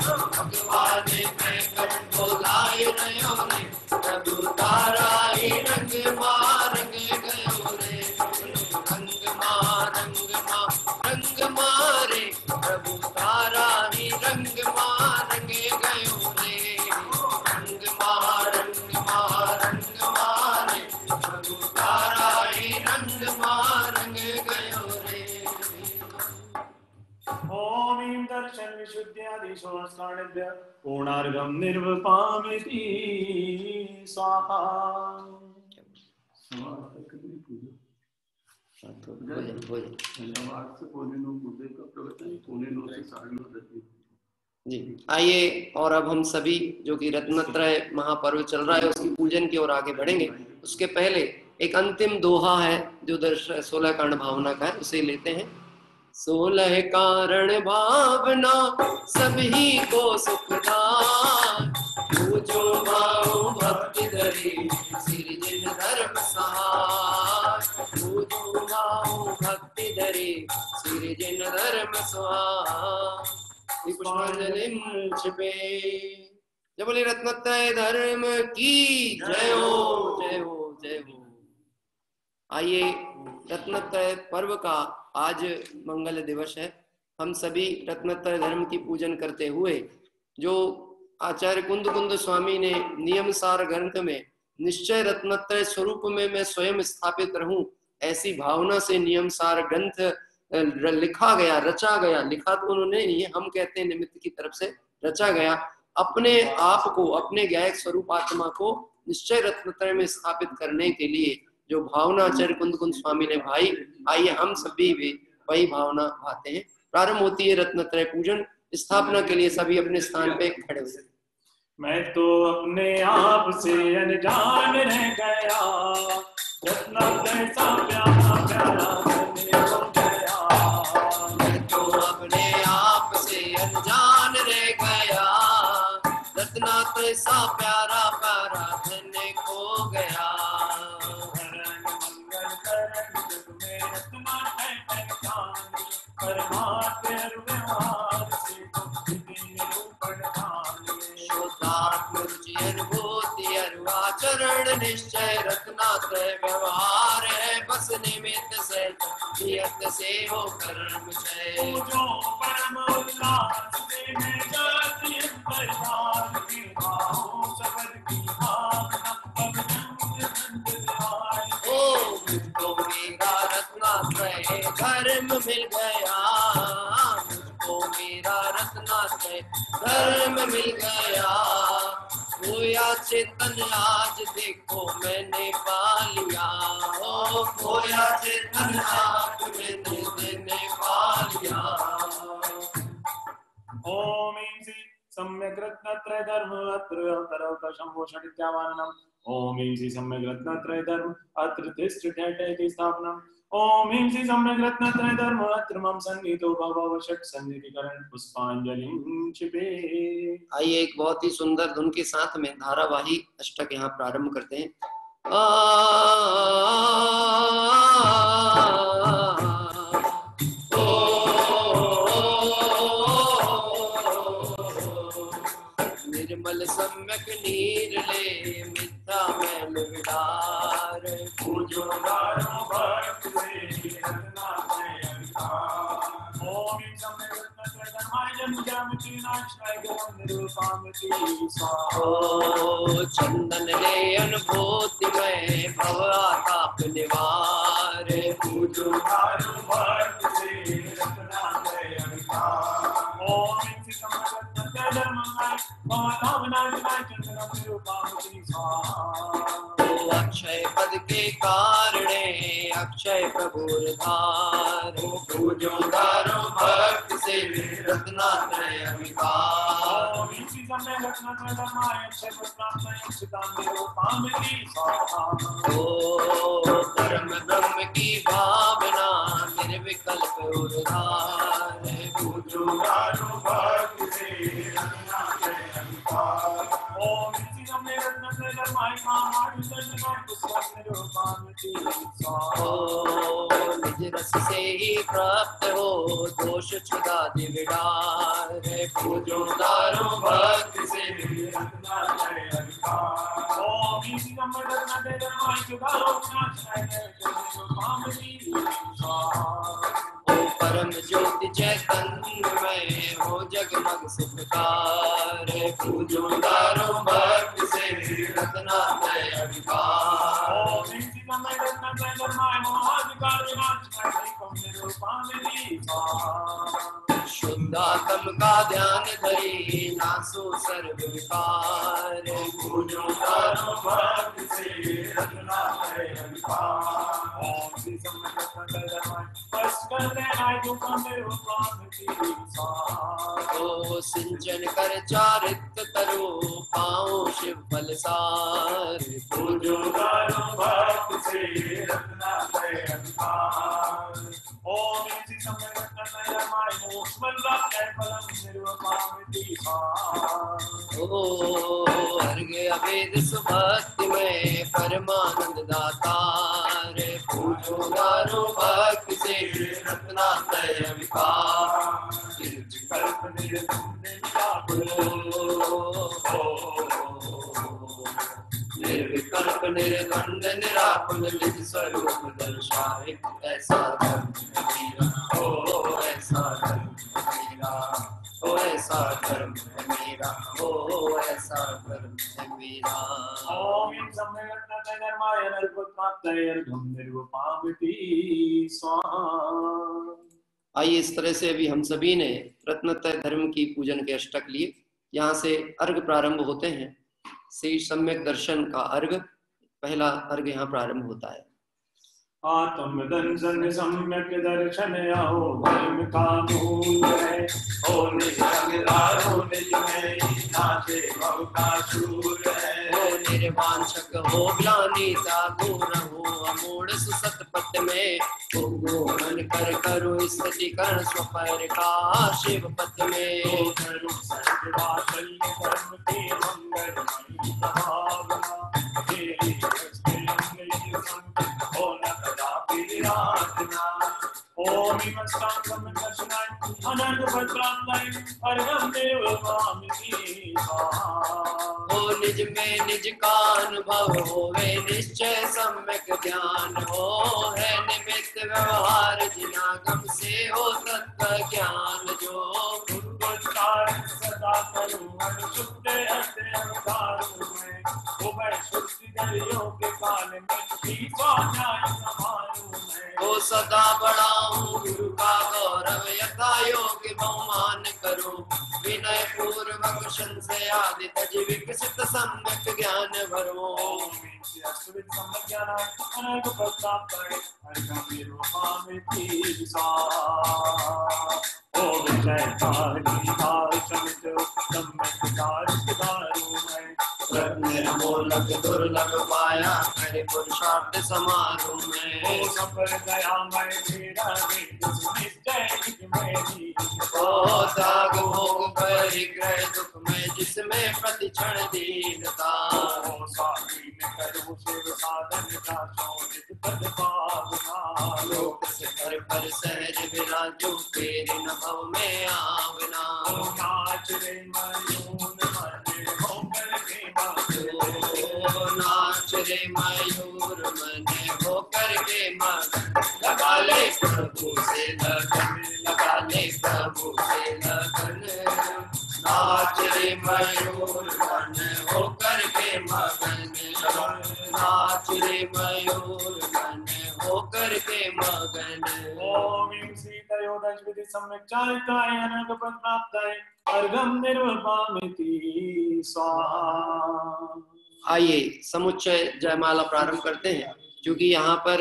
भगवान कह कर बोलाए रहो रे प्रभु तारा ही रंग मार के गयो रे रंग मारे प्रभु तारा ही रंग मार के गयो रे रंग मारे प्रभु तारा ही रंग मार के गयो रे ओम ईं दर्शन विशुद्ध्यादिशोऽस्काणिभ्य पूर्णार्घं निर्वपामिति स्वाहा जी आइए और अब हम सभी जो कि रत्नत्रय महापर्व चल रहा है उसकी पूजन की ओर आगे बढ़ेंगे। उसके पहले एक अंतिम दोहा है जो 16 कारण भावना का है, उसे लेते हैं। 16 कारण भावना सभी को सुखदान, पूजो भाव भक्ति धरे सिरजिन धर्म सहाय, जुगाओ भक्ति धरे सिर जिन धर्म सुहा पुष्पांजलिम छिपे। जय बोले रत्नत्रय धर्म की जय हो जय हो जय हो। आइए, रत्नत्रय पर्व का आज मंगल दिवस है। हम सभी रत्नत्रय धर्म की पूजन करते हुए, जो आचार्य कुंद कुंद स्वामी ने नियम सार ग्रंथ में निश्चय रत्नत्रय स्वरूप में मैं स्वयं स्थापित रहूं, ऐसी भावना से नियम सार ग्रंथ लिखा गया, रचा गया। लिखा तो उन्होंने नहीं है, हम कहते हैं निमित्त की तरफ से रचा गया। अपने आप को, अपने ज्ञायक स्वरूप आत्मा को निश्चय रत्नत्रय में स्थापित करने के लिए जो भावना आचार्य कुंद कुंद स्वामी ने भाई, आइए हम सभी भी वही भावना भाते हैं। प्रारंभ होती है रत्नत्रय पूजन। स्थापना के लिए सभी अपने स्थान पे खड़े हुए। मैं तो अपने आप से अनजान रह गया, रत्नत्रय सा प्यारा प्यारा धन्य हो गया। मैं तो अपने आप से अनजान रह गया, रत्नत्रय सा प्यारा प्यारा धन्य हो गया। चरण निश्चय रत्नात्रय व्यवहार है, बस निमित्त से नियत से हो कर्म छय। जो परम उल्लास से मैं जाति परिवार की भाव सबद की भावना ओ मुझको मेरा रत्नात्रय धर्म मिल गया, मुझको मेरा रत्नात्रय धर्म मिल गया। खोया चेतन आज देखो मैंने पा लिया, ओ खोया चेतन आज मैंने पा लिया। ओम इंसी सम्यक रत्नत्रय धर्म अत्र अवतरवत शंभो षडित्यावाननम्। ओम इंसी सम्यक रत्नत्रय धर्म अत्र तिष्ठ ठेठे स्थापनम्। ओम इंसी सम्यक रत्नत्रय धर्म अत्र मम संगीतो भव षट संगीतिकरण पुष्पांजलिं छिपे। आइए, एक बहुत ही सुंदर धुन के साथ में धारावाही अष्टक यहाँ प्रारंभ करते हैं। निर्मल सम्यक नीर ले मिथ्या मैल विडार, पूजो गारो भक्त से रत्नात्रय अवतार। ओम सम्यक रत्नत्रय धर्माय जन्मजामिति नाशाय गम निरूपामिति स्वाहा। ओ चंदन ले अनुभूति में भव आताप निवार, पूजो गारो भक्त से रत्नात्रय अवतार। ओम सम्यक रत्नत्रय धर्माय भवतावनाय चंदन निरूपामिति स्वाहा। अक्षय पद के कारणे अक्षय प्रभुर धार, पूजो गारो भक्त से रत्नात्रय अविकार। ओम इसी समय रत्नात्रय धर्माय अक्षय रत्नात्रय चितान निरूपामिति स्वाहा। ओ परम ब्रह्म की भावना निर्विकल्प उद्धार, पूजो गारो भक्त से रत्नात्रय अविकार। ओम इसी समय रत्नात्रय धर्माय निज रस से ही प्राप्त हो दोष छुदादि विडार, पूजो गारो भक्त से रत्नात्रय अविकार। ओम इसी समय रत्नात्रय धर्माय जुगारो परम ज्योति चैतन्य में हो जगमग सुखकार, पूजो गारो भक्त से रत्नात्रय अविकार। ओम इसी समय रत्नात्रय धर्माय महाधिकार विनाशनाय निरूपामिति स्वाहा। शुद्धात्म का ध्यान धरी नासो सर्व विकार, पूजो गारो भक्त से रत्नात्रय अविकार। ओम इसी समय रत्नात्रय धर्माय ओ सिंचन कर चारित्र तरो पाओ शिव बलसार, पूजो गारो भक्त से रत्नात्रय अविकार। ओम इसी समय रत्नात्रय धर्माय मोक्ष बलवाक्य फलम निरूपामिति स्वाहा। ओ अर्घ्य अभेद सुभक्ति में परमानंद दातार, पूजो भक्त से रत्नात्रय विकार कल्प निर्विकल्प निर्गंध निराकुल निज स्वरूप दर्शाए ऐसा धर्म है मेरा हो ऐसा धर्म है मेरा हो ऐसा धर्म है मेरा हो ऐसा धर्म है मेरा। ओम इन सम्मेलनाय धर्माय नरपुत्राय अर्घम निर्वपामिति स्वाहा। आइए इस तरह से अभी हम सभी ने रत्नत्रय धर्म की पूजन के अष्टक लिए। यहाँ से अर्घ प्रारंभ होते हैं। श्री सम्यक दर्शन का अर्घ, पहला अर्घ यहाँ प्रारंभ होता है। आत्म दर्शन सम्यक दर्शन आओ धर्म का मूल है, हो निज रंगदार हो निज में नाचे भव का शूर है। हो निर्वांशक हो ग्लानि जागो रहो अमूढ़ सुसत पथ में, हो मन कर करो स्थिति कर्ण स्वपर का शिव पथ में। हो करो सर्ववात्सल्य धर्म के मंगलमयी भावना, तेरी हस्ते अंगली संग हो न कदापि विराजना। ओम इमस्तांगम दर्शनाय अनंत भद्रांगाय अर्घम निर्वपामिति स्वाहा। हो निज में निज का अनुभव होवे निश्चय सम्यक ज्ञान, हो है निमित्त व्यवहार जिनागम से हो तत्व ज्ञान। जो गुरुचार सदा करूं अनुशुद्ध हस्ते अवतारूं मैं, उभय सुरति दरियों के काल में ही स्वाध्याय संभालूं मैं। हो सदा बढ़ाऊं गुरु का गौरव यथा योग्य बहुमान करो, विनय पूर्वक संशय आदि तज विकसित सम्यक ज्ञान भरो। निर्मोलक दुर्लभ पाया करे पुरुषार्थ समारोह में। सफल गया मैं तेरा निश्चय मेरी, ओ त्याग भोग परिग्रह दुख में जिसमें प्रति क्षण दीनता। ओ साथी में करो शिव साधन का शोभित पद पावना। लोक से पर सहज विराजो तेरे नभव में आवना। ओ नाच रे मयून मन होकर के नाच रे मयूर मन होकर के मगन, लगा ले प्रभु से लगन, लगा ले प्रभु से लगन। नाच रे मयूर मन होकर के मगन, नाच रे मयूर मन होकर के मगन। ओम सीतयोदशविधि सम्यक चारिताय अनंत पद प्राप्ताय अर्घम निर्वपामिति स्वाहा। आइए समुच्चय जयमाला प्रारंभ करते हैं। क्योंकि यहाँ पर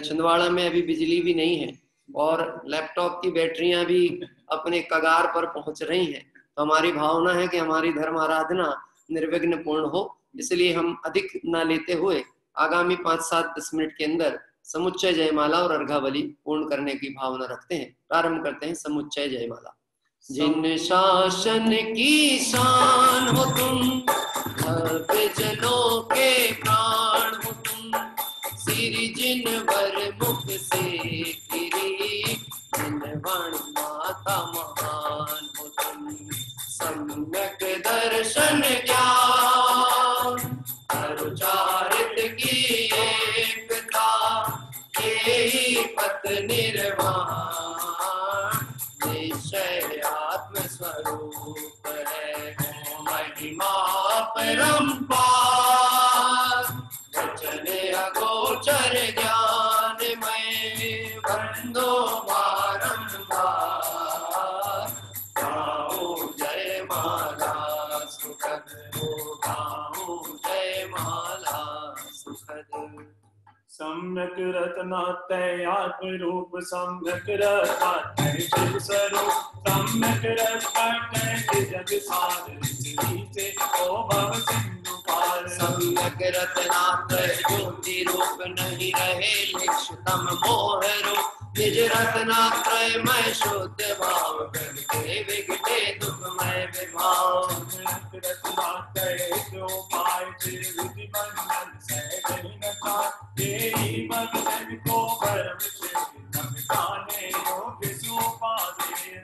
छिंदवाड़ा में अभी बिजली भी नहीं है और लैपटॉप की बैटरियां भी अपने कगार पर पहुंच रही हैं, तो हमारी भावना है कि हमारी धर्म आराधना निर्विघ्न पूर्ण हो। इसलिए हम अधिक न लेते हुए आगामी 5-7-10 मिनट के अंदर समुच्चय जयमाला और अर्घावली पूर्ण करने की भावना रखते हैं। प्रारंभ करते हैं समुच्चय जयमाला। जिन शासन की शान हो तुम, भव्य जनों के प्राण हो तुम, सिरि जिन वर मुख से गिरी, जिन वाणी माता महान हो तुम। सम्यक दर्शन ज्ञान अरुचारित की एकता, यही पथ निर्वाण निश्चय आत्म स्वरूप है। महिमा परंपार वचन अगोचर ज्ञान में, वंदो बारंबार गाओ जय माला सुखद, गाओ जय माला सुखद। सम्यक रत्नात्रय आत्म रूप, सम्यक रत्नात्रय शिव स्वरूप, सम्यक रत्नात्रय जग साधन से ओ भव सिंधु पार। सम्यक रत्नात्रय ज्योति रूप नहीं रहे लिक्षतम मोह रूप, निज रत्नात्रय मैं शुद्ध भाव करके विघटे दुखमय विभाव। सम्यक रत्नात्रय जो पाए विधि बंधन सहज न का, तेरी बंधन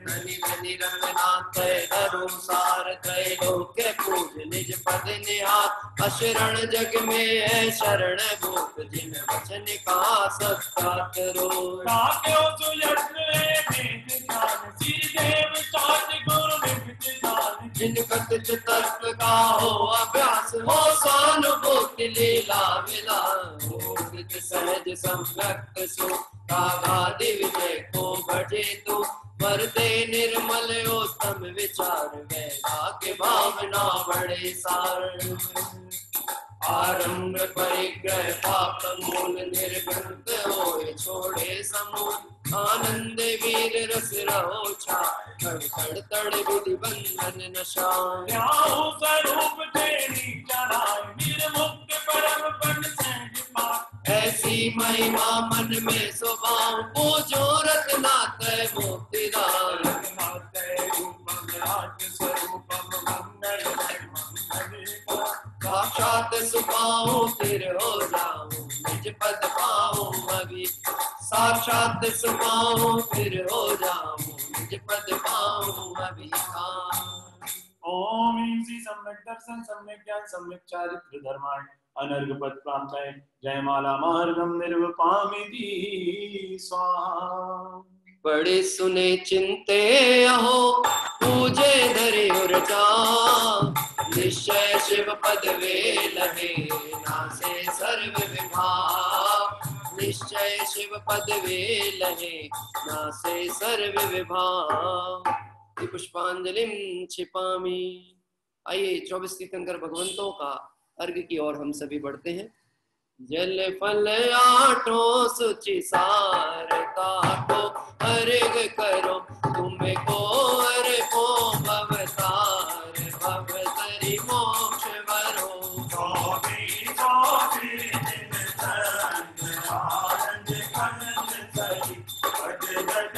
धनि धनि रंगनाथ तय धरु सार तय लोके पूज निज पद निहार अशरण जग में है शरण भूत जिन वचन का सत्ता करो ताक्यो सुयत्न वेद ज्ञान श्रीदेव साच गुरु निमित दान जिन कथित तर्क का हो अभ्यास हो स्वानुभूति लीला विला हो कृत सहज सम्यक्त सो कागादि विजय को भजे तू वरते निर्मल उत्तम विचार वैराग्य भावना बड़े सार आरंभ परिग्रह पाप मूल निर्गंत होए छोड़े समूल आनंद वीर रस रहो छाड़ तड़ तड़ विधि बंधन नशा ध्याऊ स्वरूप तेरी चढ़ाए निर्मुक्त परम पद सहज पाए ऐसी महिमा मन में स्वभाव पूजो रत्नात मोती दान रघुनाथ रूपम राज स्वरूपम मंगल मंगल साक्षात सुपाऊं फिर हो जाऊं निज पद पाऊं अभी साक्षात सुपाऊं फिर हो जाऊं निज पद पाऊं अभी ओम श्री सम्यक दर्शन सम्यक ज्ञान सम्यक चारित्र धर्माण अनर्घ पद प्राप्ताय जयमाला मार्गम निर्वपामिति स्वाहा बड़े सुने चिंते अहो पूजे धरे उर्जा निश्चय शिव पद वे लहे नासे सर्व विभाग निश्चय शिव पद वे लहे नासे सर्व विभाग पुष्पांजलिम छिपामी। आइए 24 तीर्थंकर भगवंतों का अर्घ की ओर हम सभी बढ़ते हैं। जल फल आठो सुचि सार ताको अर्घ करो तुमको अर्पो भवतार भवतरि मोक्ष वरो स्वामी स्वामी जिन संग आनंद कनन सरी पद जगत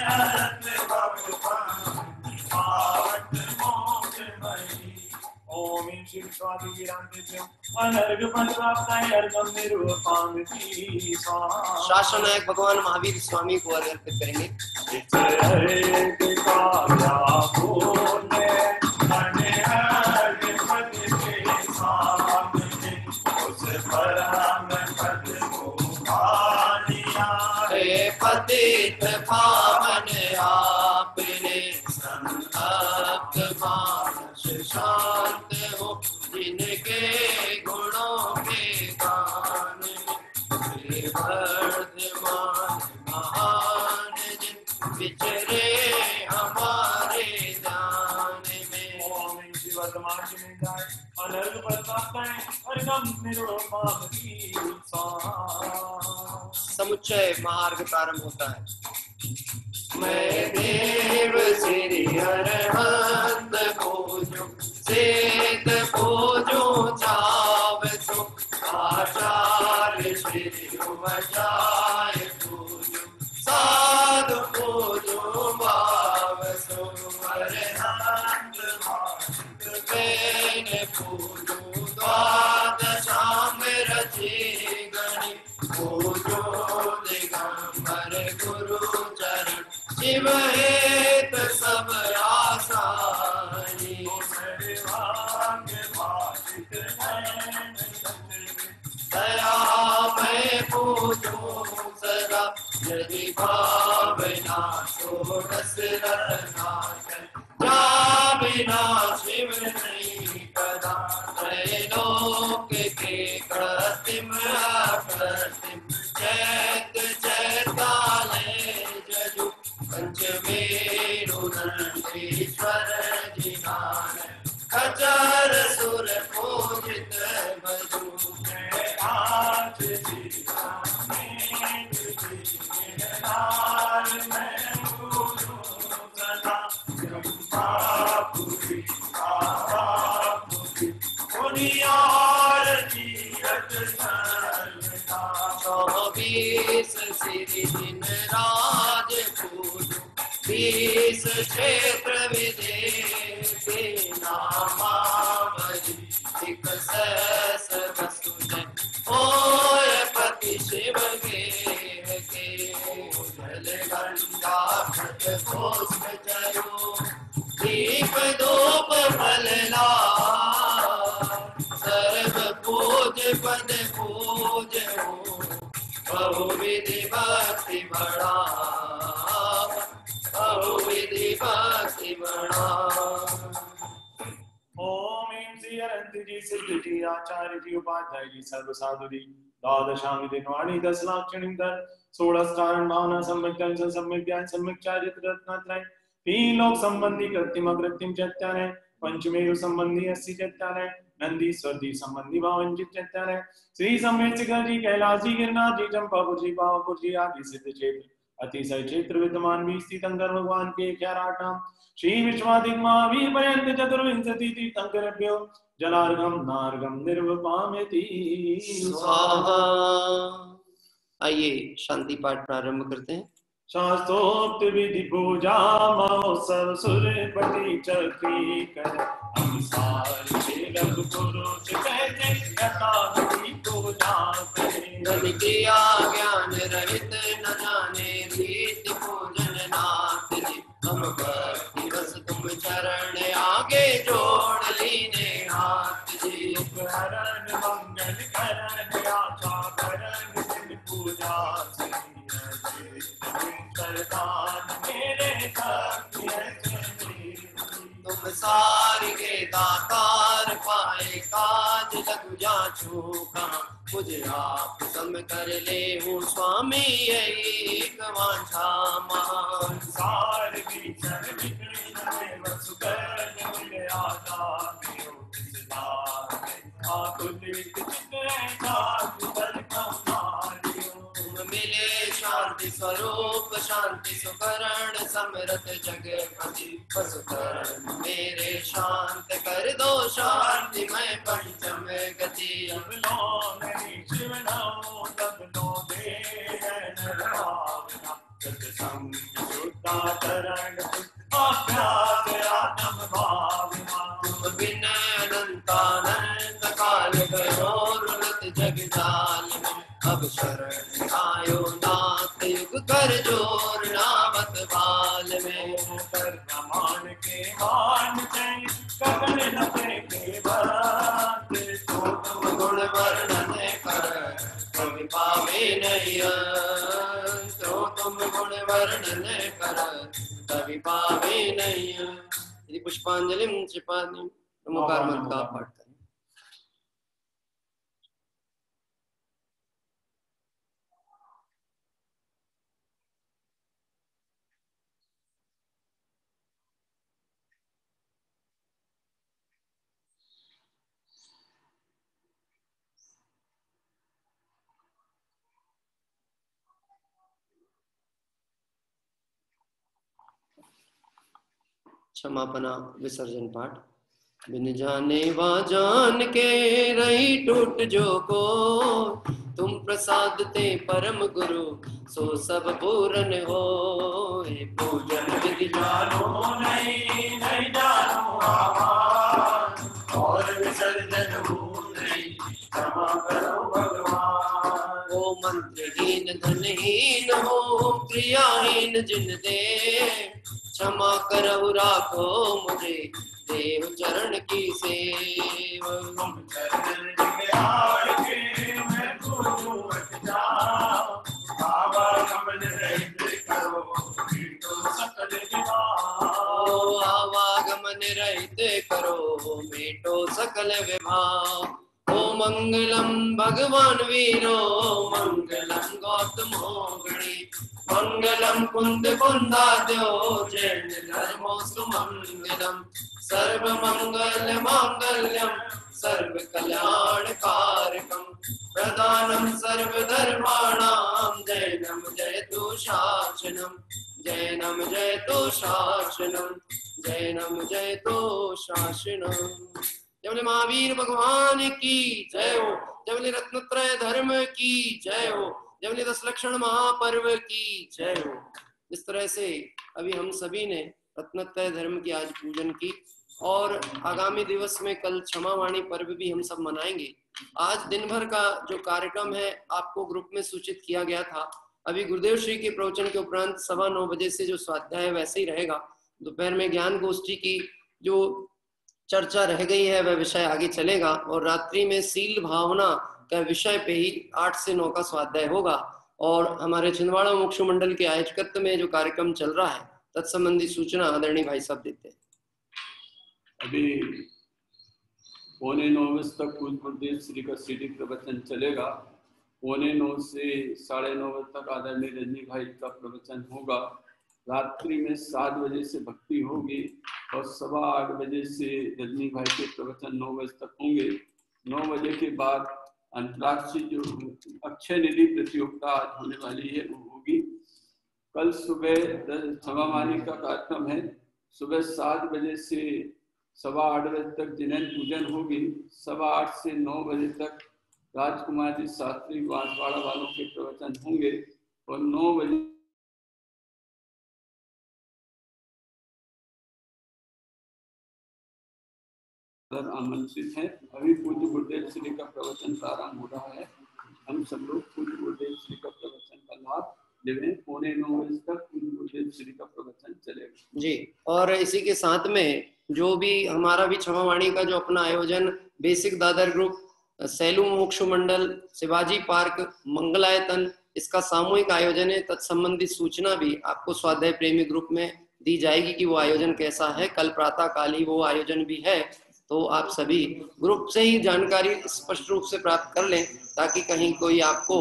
हरत भगवान पावत मोक्ष मई। ओम श्री स्वामी वीरांतेभ्यो अनर्घ पद प्राप्ताय अर्घम निर्वपामिति स्वाहा। शासन नायक भगवान महावीर स्वामी को अर्घ अर्पित करेंगे। पतित पावन आपने संतप्त मानस शांत हो जिनके गुणों के गान में वर्धमान महान जिन विचरे हमारे ध्यान में। ओम श्री वर्धमान जी में जाए अनर्घ पद प्राप्ताय अर्घम निर्वपामिति स्वाहा। समुच्चय मार्ग प्रारंभ होता है। मैं देव श्री अरहंत पूजो सेत पूजो चावसो आचार्य श्री बजाय पूजो साधु पूजो भावसो अरहंत बेन पूजो द्वादशाम रचि गणि पूजो दिगंबर गुरु चरण शिव हेत सब आसानी दया मैं पूजो सदा यदि भावना षोडश रत्नाकर जा बिना शिव नहीं कदा त्रैलोक के कृत्रिम अप्रतिम चैत चैतालय जजु पंचमेरु नंदीश्वर जिनान खचर सुर पूजित भजु आज चौबीस श्री दिन राज पूजो 20 क्षेत्र विदेशी नामावली एक सहस वस्तु जय ओय पति शिव के जल गंगा घट पुष्प बना। ओम ह्रीं श्री अनंत जी सिद्ध जी आचार्य जी उपाध्याय जी सर्व साधु जी द्वादशांग दिनवाणी 10 लाख क्षणिंतर 16 कारण भावना सम्यक ज्ञान सम्यक ज्ञान सम्यक चारित्र रत्नत्रय 3 लोक संबंधी कृत्रिम अकृत्रिम चैत्यालय पंचमेरु संबंधी 80 चैत्यालय नंदी स्वदी संबंधी 52 चैत्यालय श्री सम्मेत शिखर जी कैलाश जी गिरनार जी चंपापुर जी पावापुर जी आदि सिद्ध क्षेत्र अतिशय क्षेत्र विद्यमान भी स्थित अंकर भगवान के 11 नाम श्री विश्वाधिक महावीर पर्यंत चतुर्विंशति तीर्थंकरेभ्यो जलार्घम नार्घम निर्वपामेति स्वाहा। आइए शांति पाठ प्रारंभ करते हैं। शास्त्रोक्त विधि पूजा महोत्सव सुरपति चक्री कर अनुसार शीलक पुरुष कहते यथाविधि पूजा करें। धन किया ज्ञान रहित न जाने रीति पूजन नाथ जी। हम भक्ति बस तुम चरण आगे जोड़ लीने हाथ जी। हरण मंगल करण आशा करण दिन पूजा मेरे तुम सारी के दातार पाए काज लग जा चूका। मुझे आप सम कर ले हूँ स्वामी यही एक वांछा मान। सार की चर बिगड़ी बस कर मिले आजाद तुम मिले शांति स्वरूप शांति सुकरण समरथ जगपति पशुकरण मेरे शांत कर दो शांति मैं पंचम गति। शिव नमो तब नो दे बिन अनंतानंद काल करोरत जगजाल में। अब शरण आयो नाथ युग कर जोर नामत बाल में। कर प्रमाण के मान कगन नफे के बात तो तुम गुण वर्णन कर कवि पावे नहीं। तो तुम गुण वर्णन कर कवि पावे नहीं। यदि पुष्पांजलि श्रीपाद नमोकार मंत्र का पाठ करें। क्षमापना विसर्जन पाठ। बिन जाने वा जान के रही टूट जो को। तुम प्रसाद ते परम गुरु सो सब पूरन हो। पूजन विधि जानो नहीं नहीं जानो आवाज और विसर्जन भूल नहीं क्षमा करो भगवान। ओ मंत्रहीन धनहीन हो क्रियाहीन जिन दे। क्षमा करहु राखो मुझे देव चरण की सेव। तुम चरण जिगयाड़ के मैं पूजूं हट जाऊं। बाबा कमल रहित करो मीटो सकल विभाव। आवागमन रहित करो मेटो सकल विभाव। ओ मंगलम भगवान वीरो मंगलम गौतमो गणी। मंगलम कुंद कुंदाद्यो जैन धर्मोस्तु मंगलम। सर्व मंगल मांगल्यम सर्व कल्याण कारकम। प्रदानम सर्व धर्माणाम जैनम जयतु शासनम। जैनम जयतु शासनम। जैनम जयतु शासनम। जय बोले महावीर भगवान की जय हो। जय बोले रत्नत्रय धर्म की जय हो। जय बोले 10 लक्षण महापर्व की जय हो। इस तरह से अभी हम सभी ने रत्नत्रय धर्म की आज पूजन की और आगामी दिवस में कल क्षमावाणी पर्व भी हम सब मनाएंगे। आज दिन भर का जो कार्यक्रम है आपको ग्रुप में सूचित किया गया था। अभी गुरुदेव श्री के प्रवचन के उपरांत 9:15 बजे से जो स्वाध्याय है वैसे ही रहेगा। दोपहर में ज्ञान गोष्ठी की जो चर्चा रह गई है वह विषय आगे चलेगा और रात्रि में सील भावना का विषय पे ही 8 से 9 का स्वाध्याय होगा। और हमारे छिंदवाड़ा मोक्ष मंडल के आयोजकत्व में जो कार्यक्रम चल रहा है तत्संबंधी सूचना आदरणीय भाई साहब देते हैं। अभी 8:45 तक पूज्य गुरुदेव श्री का सीडी प्रवचन चलेगा। 8:45 से 9:30 बजे तक आदरणीय रजनी भाई का प्रवचन होगा। रात्रि में 7 बजे से भक्ति होगी और 8:15 बजे से रजनी भाई के प्रवचन 9 बजे तक होंगे। 9 बजे के बाद अंतर्राष्ट्रीय जो अक्षय निधि प्रतियोगिता आज होने वाली है वो होगी। कल सुबह क्षमामानी का कार्यक्रम है। सुबह 7 बजे से 8:15 बजे तक जिनेन पूजन होगी। 8:15 से 9 बजे तक राजकुमार जी शास्त्री बांसवाड़ा वालों के प्रवचन होंगे और 9 बजे आमंत्रित है। अभी पूज्य गुरुदेव श्री का प्रवचन प्रारंभ हो रहा है। हम सब लोग पूज्य गुरुदेव श्री का प्रवचन का लाभ लेवें। 8:45 बजे तक पूज्य गुरुदेव श्री का प्रवचन चलेगा जी। और इसी के साथ में जो भी हमारा भी क्षमावाणी का जो अपना आयोजन बेसिक दादर ग्रुप, सैलू मोक्ष मंडल, शिवाजी पार्क, मंगलायतन, इसका सामूहिक आयोजन है। तत्संबंधी सूचना भी आपको स्वाध्याय प्रेमी ग्रुप में दी जाएगी कि वो आयोजन कैसा है। कल प्रातः काल ही वो आयोजन भी है, तो आप सभी ग्रुप से ही जानकारी स्पष्ट रूप से प्राप्त कर लें ताकि कहीं कोई आपको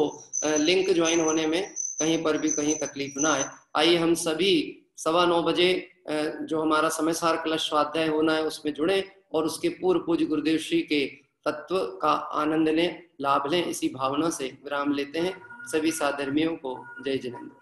लिंक ज्वाइन होने में कहीं पर भी कहीं तकलीफ ना आए। आइए हम सभी 9:15 बजे जो हमारा समय सार कलश स्वाध्याय होना है उसमें जुड़े और उसके पूर्व पूज्य गुरुदेव श्री के तत्व का आनंद लें, लाभ लें। इसी भावना से विराम लेते हैं। सभी साधर्मियों को जय जिनेंद्र।